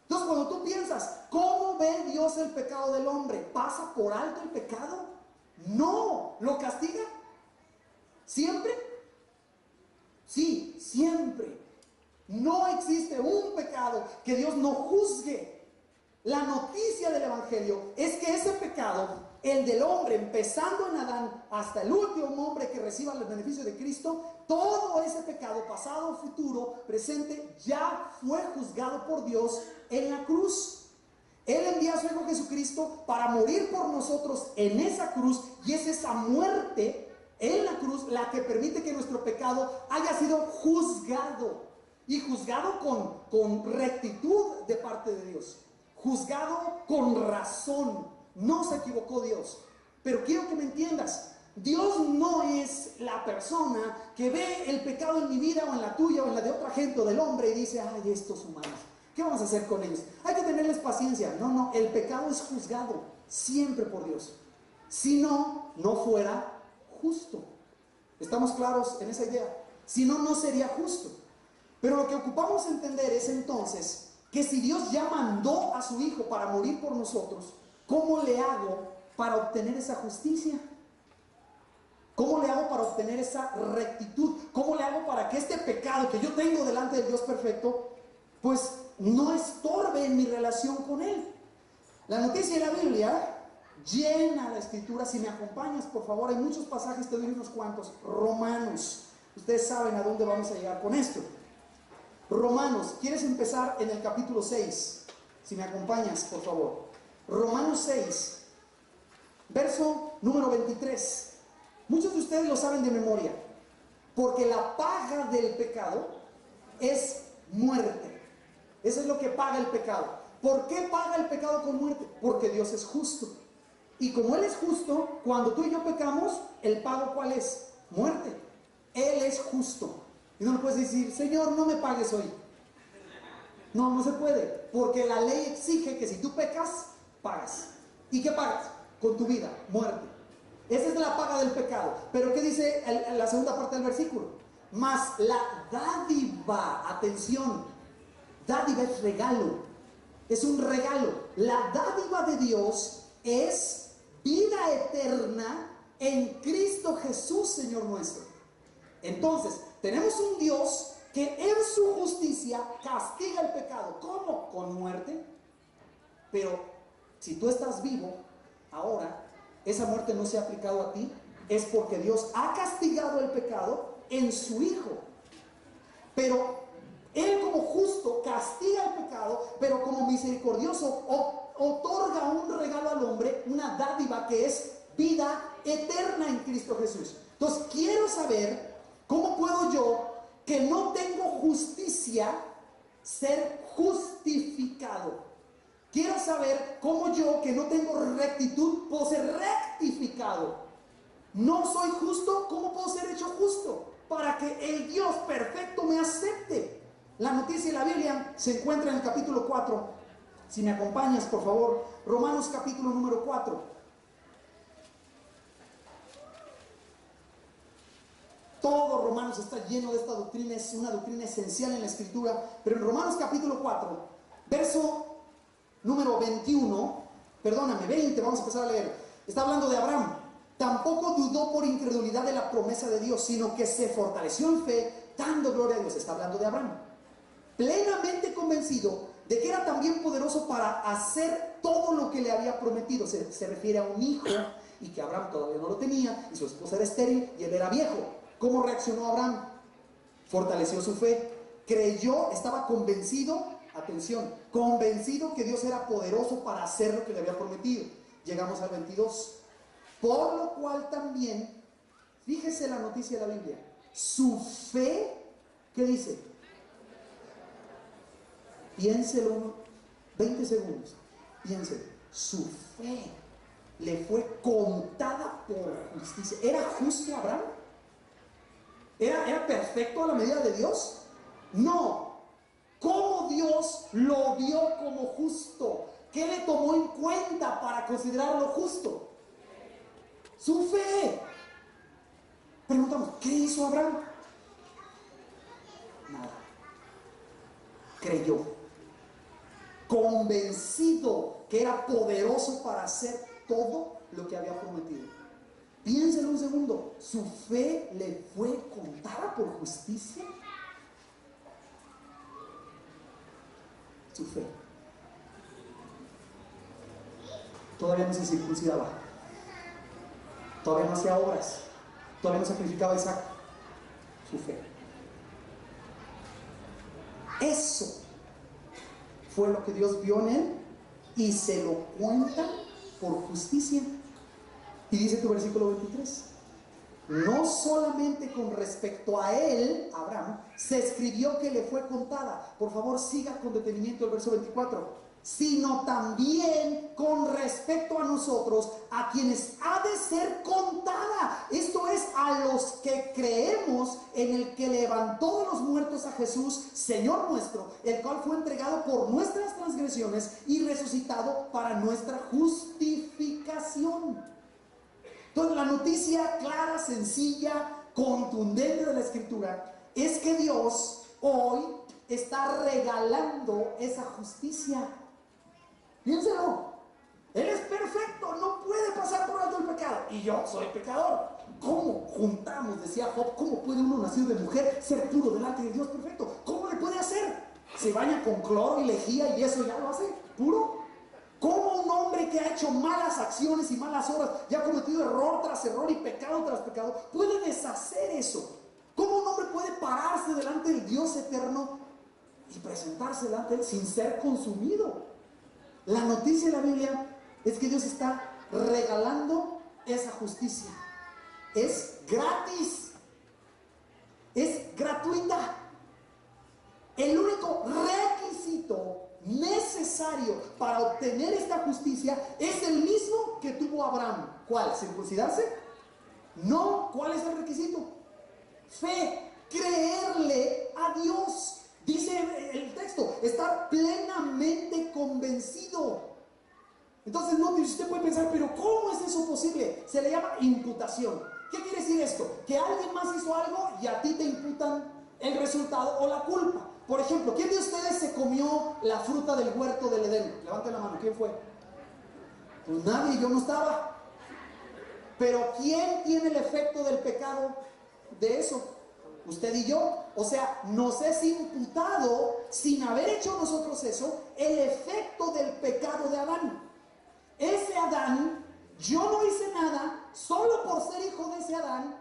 Entonces, cuando tú piensas, ¿cómo ve Dios el pecado del hombre? ¿Pasa por alto el pecado? No. ¿Lo castiga? ¿Siempre? Sí, siempre. No existe un pecado que Dios no juzgue. La noticia del Evangelio es que ese pecado, el del hombre, empezando en Adán hasta el último hombre que reciba el beneficio de Cristo, todo ese pecado, pasado, futuro, presente, ya fue juzgado por Dios en la cruz. Él envía a su Hijo Jesucristo para morir por nosotros en esa cruz, y es esa muerte en la cruz la que permite que nuestro pecado haya sido juzgado, y juzgado con rectitud de parte de Dios, juzgado con razón. No se equivocó Dios. Pero quiero que me entiendas, Dios no es la persona que ve el pecado en mi vida o en la tuya o en la de otra gente o del hombre y dice: ay, estos humanos, ¿qué vamos a hacer con ellos? Hay que tenerles paciencia. No, no, el pecado es juzgado siempre por Dios. Si no, no fuera justo. ¿Estamos claros en esa idea? Si no, no sería justo. Pero lo que ocupamos entender es entonces que si Dios ya mandó a su Hijo para morir por nosotros, ¿cómo le hago para obtener esa justicia? ¿Cómo le hago para obtener esa rectitud? ¿Cómo le hago para que este pecado que yo tengo delante del Dios perfecto, pues no estorbe en mi relación con Él? La noticia de la Biblia llena la Escritura. Si me acompañas, por favor, hay muchos pasajes, te doy unos cuantos. Romanos. Ustedes saben a dónde vamos a llegar con esto. Romanos, ¿quieres empezar en el capítulo 6? Si me acompañas, por favor. Romanos 6, verso número 23. Muchos de ustedes lo saben de memoria. Porque la paga del pecado es muerte. Eso es lo que paga el pecado. ¿Por qué paga el pecado con muerte? Porque Dios es justo. Y como Él es justo, cuando tú y yo pecamos, ¿el pago cuál es? Muerte. Él es justo. Y no le puedes decir, Señor, no me pagues hoy. No, no se puede. Porque la ley exige que si tú pecas, pagas. ¿Y qué pagas? Con tu vida, muerte. Esa es la paga del pecado. Pero ¿qué dice la segunda parte del versículo? Mas la dádiva, atención, dádiva es regalo. Es un regalo. La dádiva de Dios es vida eterna en Cristo Jesús, Señor nuestro. Entonces, tenemos un Dios que en su justicia castiga el pecado. ¿Cómo? Con muerte. Pero si tú estás vivo ahora, esa muerte no se ha aplicado a ti, es porque Dios ha castigado el pecado en su Hijo. Pero Él como justo castiga el pecado, pero como misericordioso otorga un regalo al hombre, una dádiva que es vida eterna en Cristo Jesús. Entonces quiero saber cómo puedo yo, que no tengo justicia, ser justificado. Quiero saber cómo yo, que no tengo rectitud, puedo ser rectificado. No soy justo, ¿cómo puedo ser hecho justo? Para que el Dios perfecto me acepte. La noticia de la Biblia se encuentra en el capítulo 4. Si me acompañas, por favor, Romanos capítulo número 4. Todo Romanos está lleno de esta doctrina, es una doctrina esencial en la Escritura. Pero en Romanos capítulo 4, verso número 21, perdóname, 20, vamos a empezar a leer. Está hablando de Abraham. Tampoco dudó por incredulidad de la promesa de Dios, sino que se fortaleció en fe, dando gloria a Dios. Está hablando de Abraham. Plenamente convencido de que era también poderoso para hacer todo lo que le había prometido. Se refiere a un hijo, y que Abraham todavía no lo tenía, y su esposa era estéril, y él era viejo. ¿Cómo reaccionó Abraham? Fortaleció su fe, creyó, estaba convencido, atención, convencido que Dios era poderoso para hacer lo que le había prometido. Llegamos al 22. Por lo cual también, fíjese la noticia de la Biblia, su fe, ¿qué dice? Piénselo 20 segundos, piénselo. Su fe le fue contada por justicia. ¿Era justo Abraham? ¿Era perfecto a la medida de Dios? No. ¿Cómo Dios lo vio como justo? ¿Qué le tomó en cuenta para considerarlo justo? Su fe. Preguntamos, ¿qué hizo Abraham? Nada. Creyó, convencido que era poderoso para hacer todo lo que había prometido. Piénselo un segundo, ¿su fe le fue contada por justicia? Su fe. Todavía no se circuncidaba, todavía no hacía obras, todavía no sacrificaba a Isaac. Su fe. Eso fue lo que Dios vio en él y se lo cuenta por justicia. Y dice tu versículo 23, no solamente con respecto a él, Abraham, se escribió que le fue contada. Por favor, siga con detenimiento el verso 24. Sino también con respecto a nosotros, a quienes ha de ser contada. Esto es, a los que creemos en el que levantó de los muertos a Jesús, Señor nuestro, el cual fue entregado por nuestras transgresiones y resucitado para nuestra justificación. Entonces, la noticia clara, sencilla, contundente de la Escritura es que Dios hoy está regalando esa justicia. Piénselo, Él es perfecto, no puede pasar por alto el pecado. Y yo soy pecador. ¿Cómo juntamos? Decía Job, ¿cómo puede uno nacido de mujer ser puro delante de Dios perfecto? ¿Cómo le puede hacer? ¿Se baña con cloro y lejía y eso ya lo hace puro? ¿Cómo un hombre que ha hecho malas acciones y malas obras y ha cometido error tras error y pecado tras pecado puede deshacer eso? ¿Cómo un hombre puede pararse delante del Dios eterno y presentarse delante de Él sin ser consumido? La noticia de la Biblia es que Dios está regalando esa justicia. Es gratis, es gratuita. El único requisito necesario para obtener esta justicia es el mismo que tuvo Abraham. ¿Cuál? ¿Circuncidarse? No. ¿Cuál es el requisito? Fe, creerle a Dios. Dice el texto, estar plenamente convencido. Entonces, no, usted puede pensar, pero ¿cómo es eso posible? Se le llama imputación. ¿Qué quiere decir esto? Que alguien más hizo algo y a ti te imputan el resultado o la culpa. Por ejemplo, ¿quién de ustedes se comió la fruta del huerto del Edén? Levante la mano, ¿quién fue? Pues nadie, yo no estaba. Pero ¿quién tiene el efecto del pecado de eso? Usted y yo. O sea, nos es imputado, sin haber hecho nosotros eso, el efecto del pecado de Adán. Ese Adán, yo no hice nada, solo por ser hijo de ese Adán,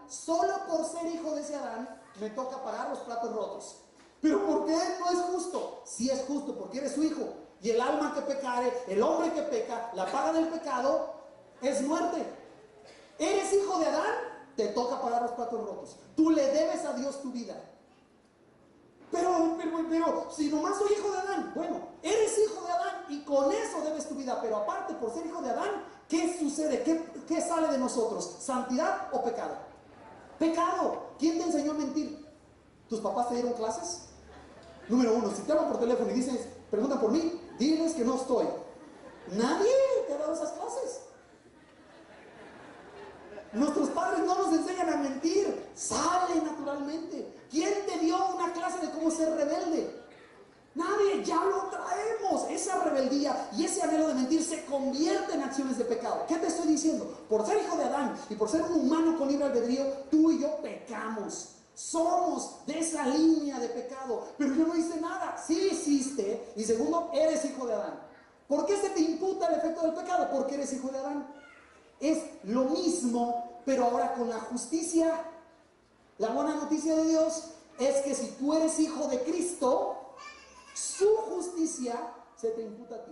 me toca pagar los platos rotos. Pero ¿por qué no es justo? Sí es justo, porque eres su hijo. Y el alma que pecare, el hombre que peca, la paga del pecado es muerte. Eres hijo de Adán, te toca pagar los platos rotos. Tú le debes a Dios tu vida. Pero, si nomás soy hijo de Adán, bueno, eres hijo de Adán y con eso debes tu vida. Pero aparte, por ser hijo de Adán, ¿qué sucede? ¿Qué sale de nosotros? ¿Santidad o pecado? Pecado. ¿Quién te enseñó a mentir? ¿Tus papás te dieron clases? Número uno, si te hablan por teléfono y dices, preguntan por mí, diles que no estoy. Nadie te ha dado esas clases. Nuestros padres no nos enseñan a mentir, sale naturalmente. ¿Quién te dio una clase de cómo ser rebelde? Nadie, ya lo traemos. Esa rebeldía y ese anhelo de mentir se convierte en acciones de pecado. ¿Qué te estoy diciendo? Por ser hijo de Adán y por ser un humano con libre albedrío, tú y yo pecamos. Somos de esa línea de pecado. Pero yo no hice nada. Sí hiciste. Y segundo, eres hijo de Adán. ¿Por qué se te imputa el efecto del pecado? Porque eres hijo de Adán. Es lo mismo, pero ahora con la justicia. La buena noticia de Dios es que si tú eres hijo de Cristo, su justicia se te imputa a ti.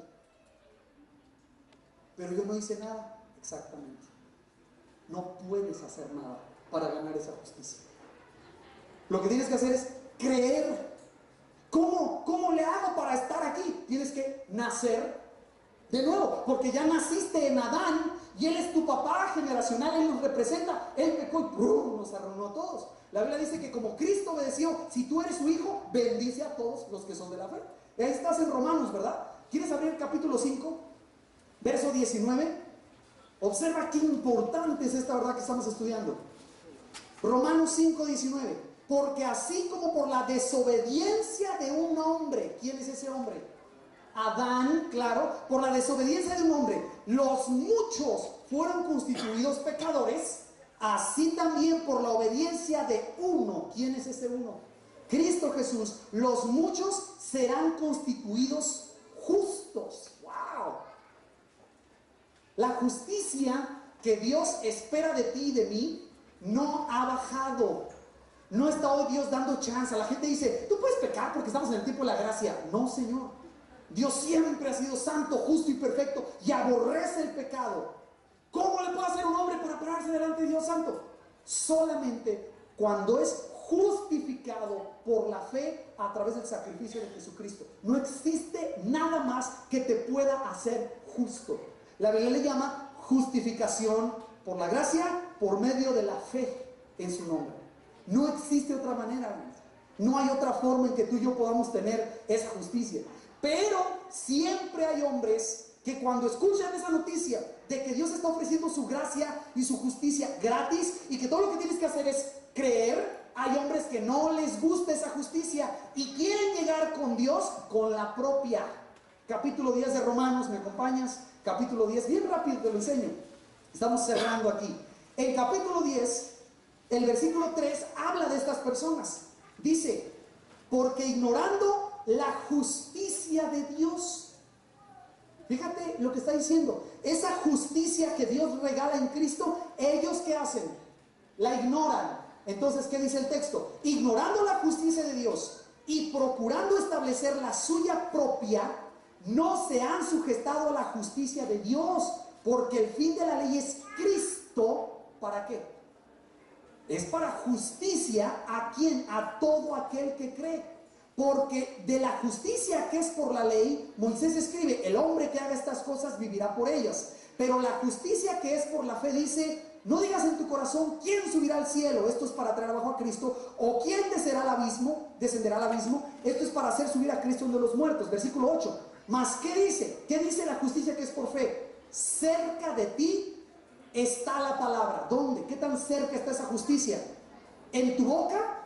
Pero yo no hice nada, exactamente. No puedes hacer nada para ganar esa justicia. Lo que tienes que hacer es creer. ¿Cómo le hago para estar aquí? Tienes que nacer de nuevo, porque ya naciste en Adán y él es tu papá generacional, él nos representa. Él pecó y ¡prum!, nos arruinó a todos. La Biblia dice que como Cristo obedeció, si tú eres su hijo, bendice a todos los que son de la fe. Ahí estás en Romanos, ¿verdad? ¿Quieres abrir el capítulo 5, verso 19? Observa qué importante es esta verdad que estamos estudiando. Romanos 5, 19. Porque así como por la desobediencia de un hombre, ¿quién es ese hombre? Adán, claro, por la desobediencia de un hombre, los muchos fueron constituidos pecadores, así también por la obediencia de uno. ¿Quién es ese uno? Cristo Jesús. Los muchos serán constituidos justos. ¡Wow! La justicia que Dios espera de ti y de mí no ha bajado. No está hoy Dios dando chance. La gente dice, tú puedes pecar porque estamos en el tiempo de la gracia. No, Señor. Dios siempre ha sido santo, justo y perfecto y aborrece el pecado. ¿Cómo le puede hacer un hombre para pararse delante de Dios santo? Solamente cuando es justificado por la fe a través del sacrificio de Jesucristo. No existe nada más que te pueda hacer justo. La Biblia le llama justificación por la gracia, por medio de la fe en su nombre. No existe otra manera, hermanos. No hay otra forma en que tú y yo podamos tener esa justicia. Pero siempre hay hombres que cuando escuchan esa noticia de que Dios está ofreciendo su gracia y su justicia gratis y que todo lo que tienes que hacer es creer, hay hombres que no les gusta esa justicia y quieren llegar con Dios con la propia. Capítulo 10 de Romanos, ¿me acompañas? Capítulo 10, bien rápido te lo enseño. Estamos cerrando aquí. En capítulo 10, el versículo 3 habla de estas personas. Dice, porque ignorando la justicia de Dios. Fíjate lo que está diciendo. Esa justicia que Dios regala en Cristo, ellos ¿qué hacen? La ignoran. Entonces, ¿qué dice el texto? Ignorando la justicia de Dios y procurando establecer la suya propia, no se han sujetado a la justicia de Dios, porque el fin de la ley es Cristo. ¿Para qué? Es para justicia. ¿A quién? A todo aquel que cree. Porque de la justicia que es por la ley, Moisés escribe, el hombre que haga estas cosas vivirá por ellas. Pero la justicia que es por la fe dice, no digas en tu corazón, ¿quién subirá al cielo? Esto es para traer abajo a Cristo. ¿O quién descenderá al abismo? Esto es para hacer subir a Cristo de los muertos. Versículo 8. Mas, ¿qué dice? ¿Qué dice la justicia que es por fe? Cerca de ti está la palabra. ¿Dónde? ¿Qué tan cerca está esa justicia? En tu boca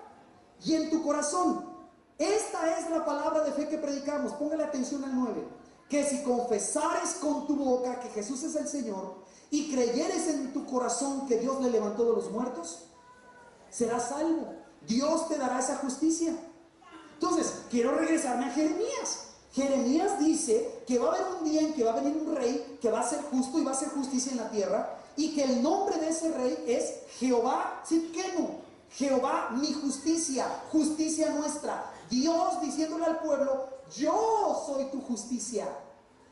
y en tu corazón. Esta es la palabra de fe que predicamos. Póngale atención al 9. Que si confesares con tu boca que Jesús es el Señor y creyeres en tu corazón que Dios le levantó de los muertos, serás salvo. Dios te dará esa justicia. Entonces, quiero regresarme a Jeremías. Jeremías dice que va a haber un día en que va a venir un rey que va a ser justo y va a hacer justicia en la tierra, y que el nombre de ese rey es Jehová Tzidkenu. Jehová mi justicia, justicia nuestra. Dios diciéndole al pueblo, yo soy tu justicia.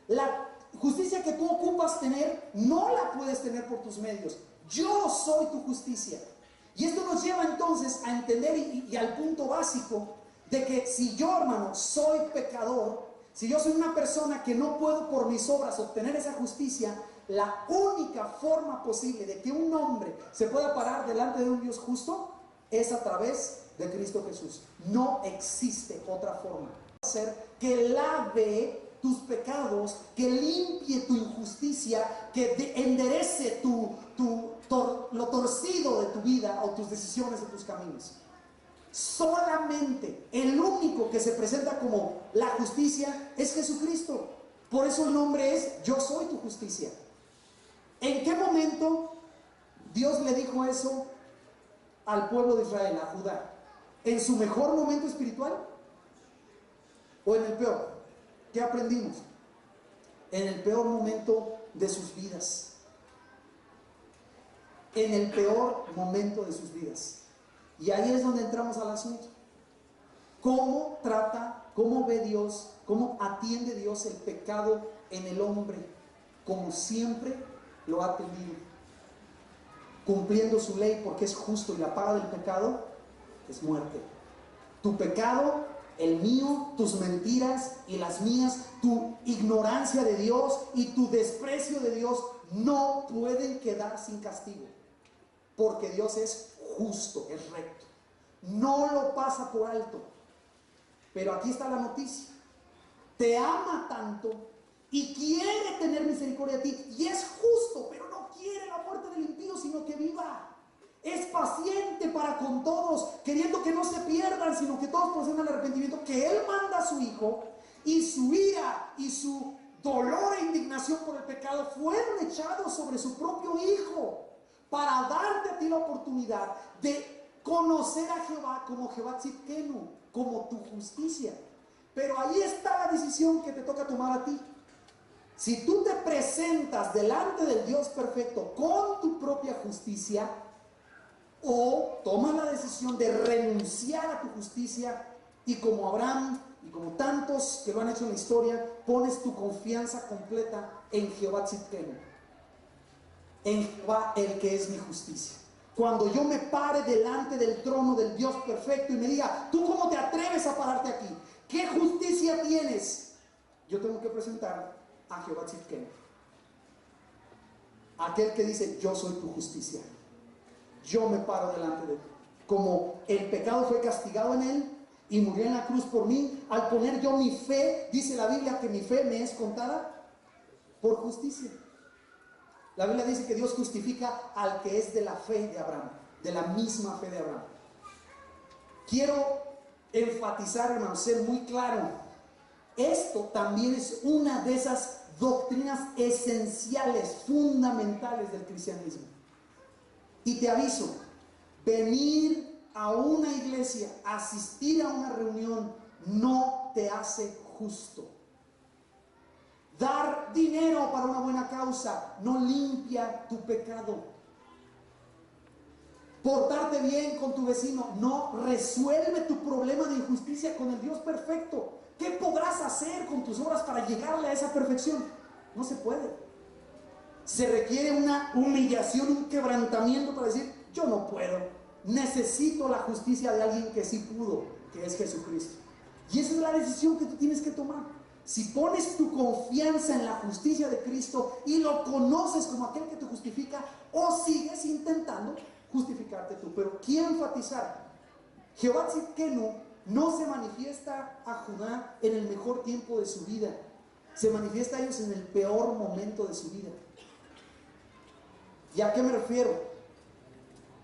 La justicia que tú ocupas tener, no la puedes tener por tus medios. Yo soy tu justicia. Y esto nos lleva entonces a entender y al punto básico de que si yo, hermano, soy pecador, si yo soy una persona que no puedo por mis obras obtener esa justicia, la única forma posible de que un hombre se pueda parar delante de un Dios justo es a través de Cristo Jesús. No existe otra forma. Hacer que lave tus pecados, que limpie tu injusticia, que enderece lo torcido de tu vida o tus decisiones o tus caminos. Solamente el único que se presenta como la justicia es Jesucristo. Por eso el nombre es yo soy tu justicia. ¿En qué momento Dios le dijo eso al pueblo de Israel, a Judá? ¿En su mejor momento espiritual o en el peor? ¿Qué aprendimos? En el peor momento de sus vidas. En el peor momento de sus vidas. Y ahí es donde entramos al asunto. ¿Cómo trata, cómo ve Dios, cómo atiende Dios el pecado en el hombre? Como siempre lo ha tenido. Cumpliendo su ley porque es justo, y la paga del pecado es muerte. Tu pecado, el mío, tus mentiras y las mías, tu ignorancia de Dios y tu desprecio de Dios no pueden quedar sin castigo. Porque Dios es justo, es recto. No lo pasa por alto. Pero aquí está la noticia. Te ama tanto y quiere tener misericordia de ti. Y es justo, pero no quiere la muerte del impío, sino que viva. Es paciente para con todos, queriendo que no se pierdan, sino que todos procedan al arrepentimiento. Que Él manda a su Hijo, y su ira y su dolor e indignación por el pecado fueron echados sobre su propio Hijo, para darte a ti la oportunidad de conocer a Jehová como Jehová Tzidkenu, como tu justicia. Pero ahí está la decisión que te toca tomar a ti. Si tú te presentas delante del Dios perfecto con tu propia justicia, o tomas la decisión de renunciar a tu justicia y, como Abraham y como tantos que lo han hecho en la historia, pones tu confianza completa en Jehová Tzidkenu, en Jehová el que es mi justicia. Cuando yo me pare delante del trono del Dios perfecto y me diga, ¿tú cómo te atreves a pararte aquí? ¿Qué justicia tienes? Yo tengo que presentar a Jehová Tzidkenu, aquel que dice, yo soy tu justicia. Yo me paro delante de él. Como el pecado fue castigado en él y murió en la cruz por mí, al poner yo mi fe, dice la Biblia que mi fe me es contada por justicia. La Biblia dice que Dios justifica al que es de la fe de Abraham, de la misma fe de Abraham. Quiero enfatizar, hermanos, ser muy claro. Esto también es una de esas doctrinas esenciales, fundamentales del cristianismo. Y te aviso, venir a una iglesia, asistir a una reunión, no te hace justo. Dar dinero para una buena causa no limpia tu pecado. Portarte bien con tu vecino no resuelve tu problema de injusticia con el Dios perfecto. ¿Qué podrás hacer con tus obras para llegarle a esa perfección? No se puede. Se requiere una humillación, un quebrantamiento para decir, yo no puedo. Necesito la justicia de alguien que sí pudo, que es Jesucristo. Y esa es la decisión que tú tienes que tomar. Si pones tu confianza en la justicia de Cristo y lo conoces como aquel que te justifica, o sigues intentando justificarte tú. Pero quiero enfatizar, Jehová Tzidkenu no se manifiesta a Judá en el mejor tiempo de su vida, se manifiesta a ellos en el peor momento de su vida. ¿Y a qué me refiero?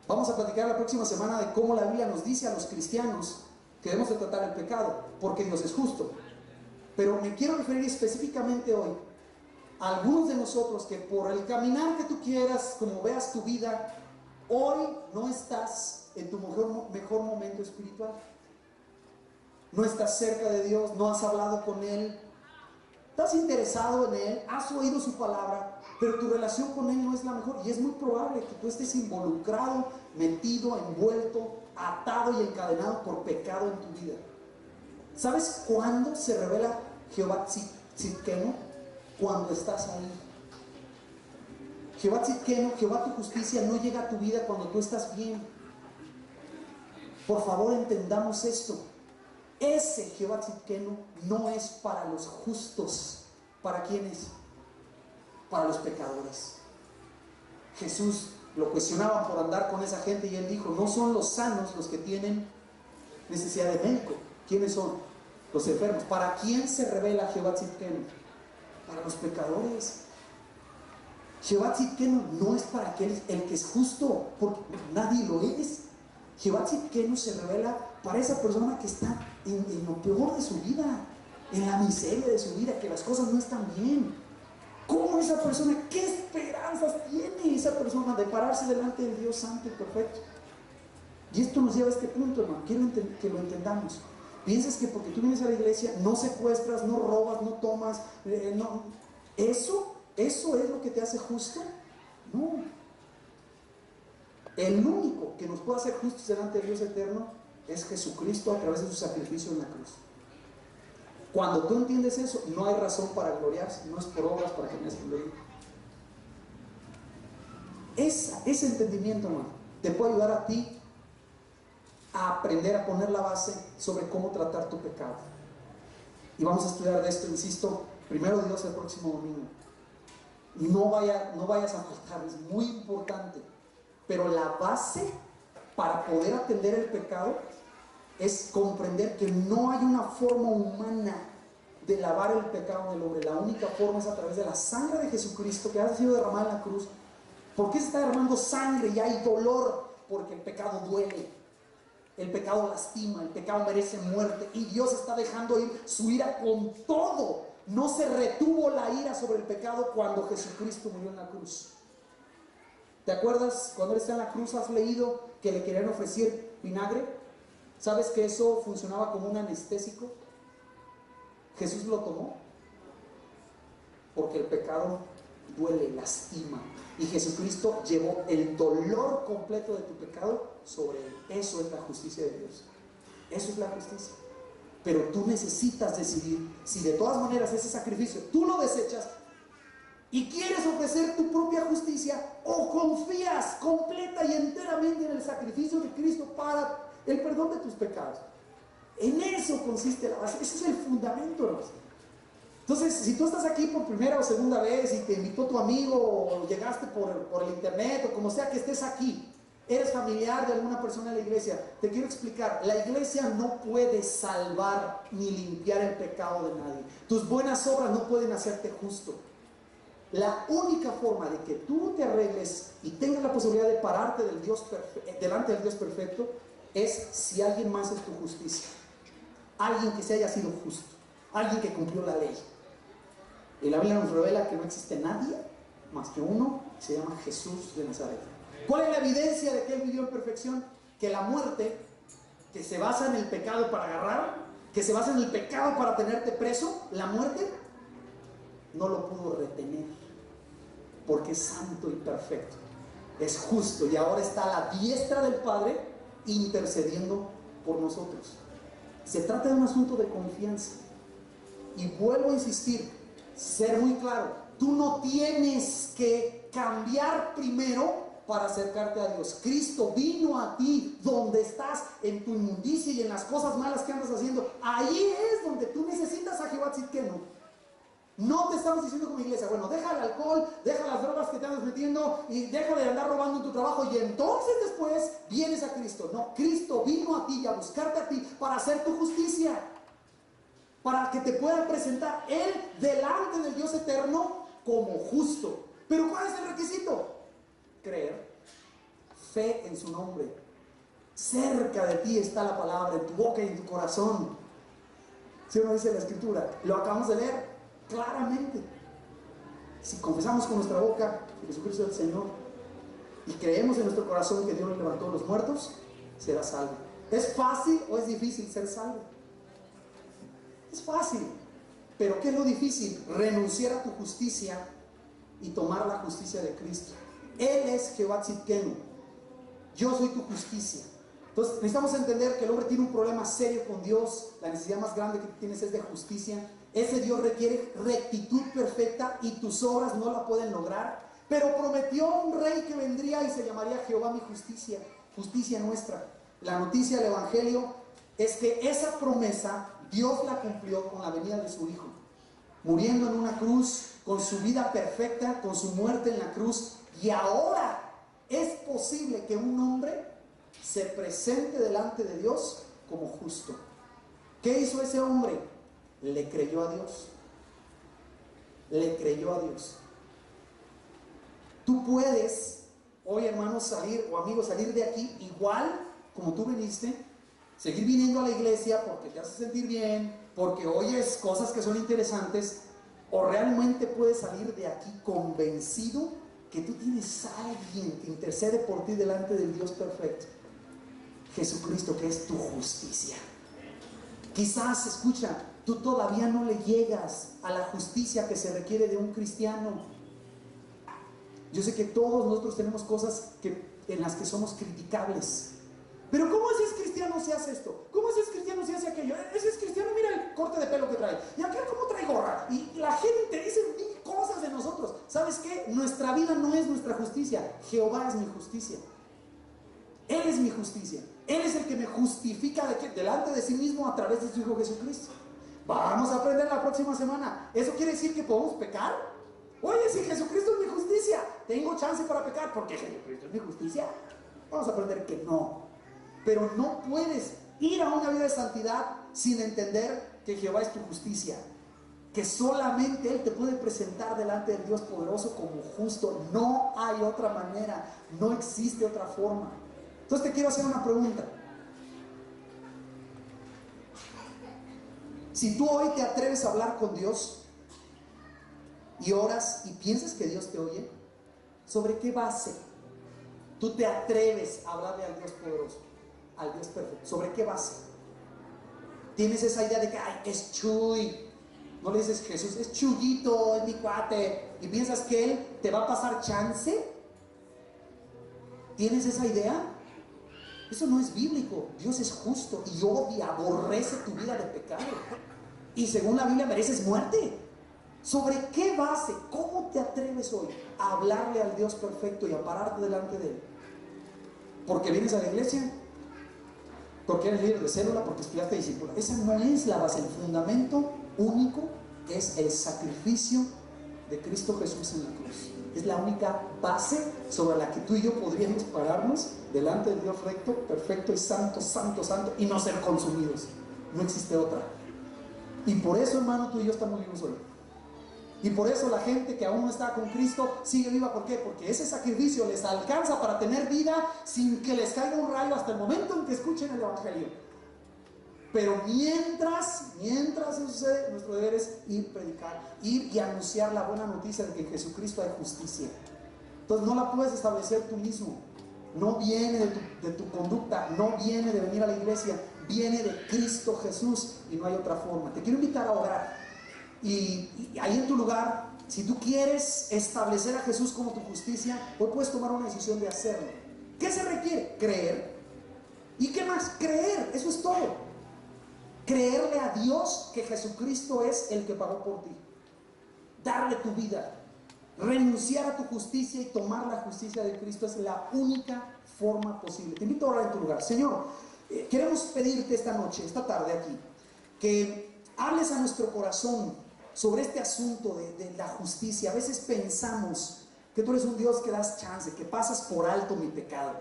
Vamos a platicar la próxima semana de cómo la Biblia nos dice a los cristianos que debemos de tratar el pecado, porque Dios es justo. Pero me quiero referir específicamente hoy a algunos de nosotros que por el caminar que tú quieras, como veas tu vida, hoy no estás en tu mejor momento espiritual. No estás cerca de Dios, no has hablado con Él, estás interesado en Él, has oído su palabra, pero tu relación con Él no es la mejor. Y es muy probable que tú estés involucrado, metido, envuelto, atado y encadenado por pecado en tu vida. ¿Sabes cuándo se revela Jehová Tzidkenu? Cuando estás ahí. Jehová Tzidkenu, Jehová tu justicia, no llega a tu vida cuando tú estás bien. Por favor, entendamos esto. Ese Jehová Tzidkenu no es para los justos. ¿Para quiénes? Para los pecadores. Jesús lo cuestionaban por andar con esa gente y él dijo: no son los sanos los que tienen necesidad de médico. ¿Quiénes son? Los enfermos. ¿Para quién se revela Jehová Tzidkenu? Para los pecadores. Jehová Tzidkenu no es para aquel el que es justo, porque nadie lo es. Jehová Tzidkenu se revela para esa persona que está en lo peor de su vida, en la miseria de su vida, que las cosas no están bien. ¿Cómo esa persona, qué esperanzas tiene esa persona de pararse delante del Dios santo y perfecto? Y esto nos lleva a este punto, hermano. Quiero que lo entendamos. Piensas que porque tú vienes a la iglesia no secuestras, no robas, no tomas, no. ¿Eso es lo que te hace justo? No. El único que nos puede hacer justos delante del Dios eterno es Jesucristo a través de su sacrificio en la cruz. Cuando tú entiendes eso, no hay razón para gloriarse, no es por obras para que me des gloria. Ese entendimiento, hermano, te puede ayudar a ti a aprender a poner la base sobre cómo tratar tu pecado. Y vamos a estudiar de esto, insisto, primero Dios, el próximo domingo. No vayas a faltar, es muy importante. Pero la base para poder atender el pecado es comprender que no hay una forma humana de lavar el pecado del hombre. La única forma es a través de la sangre de Jesucristo que ha sido derramada en la cruz. ¿Por qué se está derramando sangre y hay dolor? Porque el pecado duele, el pecado lastima, el pecado merece muerte, y Dios está dejando ir su ira con todo. No se retuvo la ira sobre el pecado cuando Jesucristo murió en la cruz. ¿Te acuerdas cuando Él está en la cruz? ¿Has leído que le querían ofrecer vinagre? ¿Sabes que eso funcionaba como un anestésico? Jesús lo tomó porque el pecado duele, lastima, y Jesucristo llevó el dolor completo de tu pecado sobre Él. Eso es la justicia de Dios. Eso es la justicia. Pero tú necesitas decidir si de todas maneras ese sacrificio tú lo desechas y quieres ofrecer tu propia justicia, o confías completa y enteramente en el sacrificio de Cristo para el perdón de tus pecados. En eso consiste la base. Ese es el fundamento, hermanos. Entonces, si tú estás aquí por primera o segunda vez y te invitó tu amigo, o llegaste por el internet, o como sea que estés aquí, eres familiar de alguna persona en la iglesia, te quiero explicar: la iglesia no puede salvar ni limpiar el pecado de nadie. Tus buenas obras no pueden hacerte justo. La única forma de que tú te arregles y tengas la posibilidad de pararte delante del Dios perfecto es si alguien más es tu justicia. Alguien que se haya sido justo, alguien que cumplió la ley. Y la Biblia nos revela que no existe nadie más que uno, se llama Jesús de Nazaret. ¿Cuál es la evidencia de que Él vivió en perfección? Que la muerte, que se basa en el pecado para agarrar, que se basa en el pecado para tenerte preso, la muerte no lo pudo retener, porque es santo y perfecto, es justo, y ahora está a la diestra del Padre intercediendo por nosotros. Se trata de un asunto de confianza. Y vuelvo a insistir, ser muy claro: tú no tienes que cambiar primero para acercarte a Dios. Cristo vino a ti donde estás, en tu inmundicia y en las cosas malas que andas haciendo. Ahí es donde tú necesitas a Jehová Tzidkenu. No te estamos diciendo como iglesia, bueno, deja el alcohol, deja las drogas que te andas metiendo y deja de andar robando en tu trabajo y entonces después vienes a Cristo. No, Cristo vino a ti y a buscarte a ti para hacer tu justicia, para que te pueda presentar Él delante del Dios eterno como justo. Pero ¿cuál es el requisito? Creer, fe en su nombre. Cerca de ti está la palabra, en tu boca y en tu corazón. ¿Sí o no dice la Escritura? Lo acabamos de leer claramente. Si confesamos con nuestra boca que Jesucristo es el Señor y creemos en nuestro corazón que Dios lo levantó de los muertos, será salvo. ¿Es fácil o es difícil ser salvo? Es fácil. Pero ¿qué es lo difícil? Renunciar a tu justicia y tomar la justicia de Cristo. Él es Jehová Tzidkenu. Yo soy tu justicia. Entonces necesitamos entender que el hombre tiene un problema serio con Dios. La necesidad más grande que tienes es de justicia. Ese Dios requiere rectitud perfecta y tus obras no la pueden lograr. Pero prometió un rey que vendría y se llamaría Jehová mi justicia, justicia nuestra. La noticia del Evangelio es que esa promesa Dios la cumplió con la venida de su Hijo, muriendo en una cruz, con su vida perfecta, con su muerte en la cruz. Y ahora es posible que un hombre se presente delante de Dios como justo. ¿Qué hizo ese hombre? Le creyó a Dios. Le creyó a Dios. Tú puedes hoy, hermano, salir, o amigo, salir de aquí igual como tú viniste, seguir viniendo a la iglesia porque te hace sentir bien, porque oyes cosas que son interesantes, o realmente puedes salir de aquí convencido que tú tienes a alguien que intercede por ti delante del Dios perfecto, Jesucristo, que es tu justicia. Quizás, escucha, tú todavía no le llegas a la justicia que se requiere de un cristiano. Yo sé que todos nosotros tenemos cosas en las que somos criticables. Pero ¿cómo si es cristiano si hace esto? ¿Cómo si es cristiano si hace aquello? Ese es cristiano, mira el corte de pelo que trae. Y aquel cómo trae gorra. Y la gente dice mil cosas de nosotros. ¿Sabes qué? Nuestra vida no es nuestra justicia. Jehová es mi justicia. Él es mi justicia. Él es el que me justifica delante de sí mismo a través de su Hijo Jesucristo. Vamos a aprender la próxima semana. ¿Eso quiere decir que podemos pecar? Oye, si Jesucristo es mi justicia, ¿tengo chance para pecar porque Jesucristo es mi justicia? Vamos a aprender que no. Pero no puedes ir a una vida de santidad sin entender que Jehová es tu justicia, que solamente Él te puede presentar delante del Dios poderoso como justo. No hay otra manera, no existe otra forma. Entonces te quiero hacer una pregunta. Si tú hoy te atreves a hablar con Dios y oras y piensas que Dios te oye, ¿sobre qué base tú te atreves a hablarle al Dios poderoso, al Dios perfecto? ¿Sobre qué base? ¿Tienes esa idea de que ay, es Chuy? No le dices Jesús, es Chuyito, es mi cuate, y piensas que Él te va a pasar chance. ¿Tienes esa idea? Eso no es bíblico. Dios es justo y odia, aborrece tu vida de pecado. Y según la Biblia mereces muerte. ¿Sobre qué base? ¿Cómo te atreves hoy a hablarle al Dios perfecto y a pararte delante de Él? ¿Porque vienes a la iglesia? ¿Porque eres líder de célula? ¿Porque estudiaste discípulo? Esa no es la base. El fundamento único es el sacrificio de Cristo Jesús en la cruz. Es la única base sobre la que tú y yo podríamos pararnos delante del Dios recto, perfecto y santo, santo, santo, y no ser consumidos. No existe otra. Y por eso, hermano, tú y yo estamos vivos hoy. Y por eso la gente que aún no está con Cristo sigue viva. ¿Por qué? Porque ese sacrificio les alcanza para tener vida sin que les caiga un rayo hasta el momento en que escuchen el Evangelio. Pero mientras eso sucede, nuestro deber es ir predicar, ir y anunciar la buena noticia de que en Jesucristo hay justicia. Entonces no la puedes establecer tú mismo. No viene de tu conducta, no viene de venir a la iglesia, viene de Cristo Jesús y no hay otra forma. Te quiero invitar a orar. Y ahí en tu lugar, si tú quieres establecer a Jesús como tu justicia, hoy puedes tomar una decisión de hacerlo. ¿Qué se requiere? Creer. ¿Y qué más? Creer, eso es todo. Creerle a Dios que Jesucristo es el que pagó por ti. Darle tu vida. Renunciar a tu justicia y tomar la justicia de Cristo es la única forma posible. Te invito a orar en tu lugar. Señor, queremos pedirte esta noche, esta tarde aquí, que hables a nuestro corazón sobre este asunto de la justicia. A veces pensamos que tú eres un Dios que das chance, que pasas por alto mi pecado.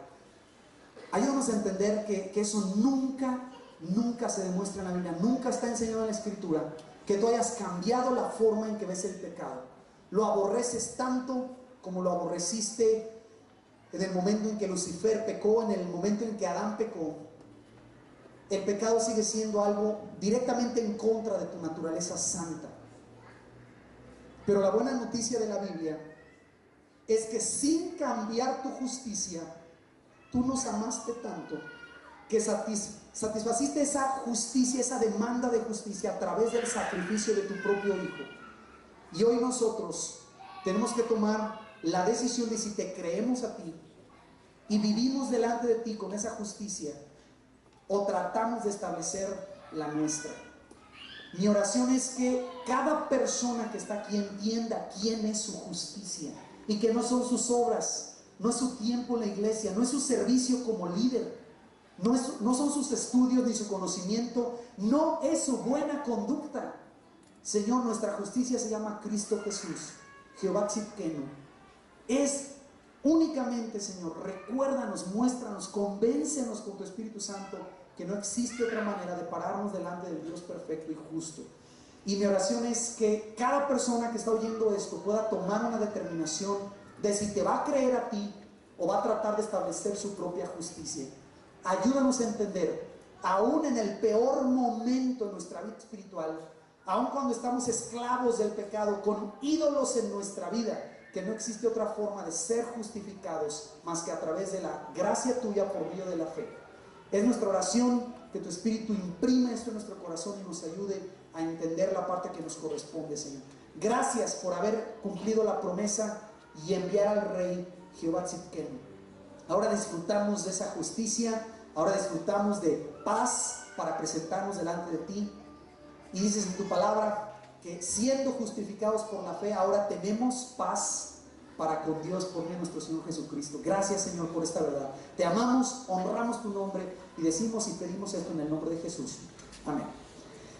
Ayúdanos a entender que eso nunca se demuestra en la Biblia, nunca está enseñado en la Escritura, que tú hayas cambiado la forma en que ves el pecado. Lo aborreces tanto como lo aborreciste en el momento en que Lucifer pecó, en el momento en que Adán pecó. El pecado sigue siendo algo directamente en contra de tu naturaleza santa. Pero la buena noticia de la Biblia es que sin cambiar tu justicia, tú nos amaste tanto que satisfaciste esa justicia, esa demanda de justicia a través del sacrificio de tu propio Hijo. Y hoy nosotros tenemos que tomar la decisión de si te creemos a ti y vivimos delante de ti con esa justicia, o tratamos de establecer la nuestra. Mi oración es que cada persona que está aquí entienda quién es su justicia y que no son sus obras, no es su tiempo en la iglesia, no es su servicio como líder, no son sus estudios ni su conocimiento, no es su buena conducta. Señor, nuestra justicia se llama Cristo Jesús, Jehová Tzidkenu. Es únicamente, Señor, recuérdanos, muéstranos, convéncenos con tu Espíritu Santo que no existe otra manera de pararnos delante del Dios perfecto y justo. Y mi oración es que cada persona que está oyendo esto pueda tomar una determinación de si te va a creer a ti o va a tratar de establecer su propia justicia. Ayúdanos a entender, aún en el peor momento de nuestra vida espiritual, aun cuando estamos esclavos del pecado, con ídolos en nuestra vida, que no existe otra forma de ser justificados más que a través de la gracia tuya por medio de la fe. Es nuestra oración que tu Espíritu imprime esto en nuestro corazón y nos ayude a entender la parte que nos corresponde, Señor. Gracias por haber cumplido la promesa y enviar al Rey Jehová Tzidkenu. Ahora disfrutamos de esa justicia, ahora disfrutamos de paz para presentarnos delante de ti. Y dices en tu palabra que siendo justificados por la fe, ahora tenemos paz para con Dios por medio de nuestro Señor Jesucristo. Gracias, Señor, por esta verdad. Te amamos, honramos tu nombre y decimos y pedimos esto en el nombre de Jesús. Amén.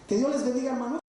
Que Dios les bendiga, hermanos.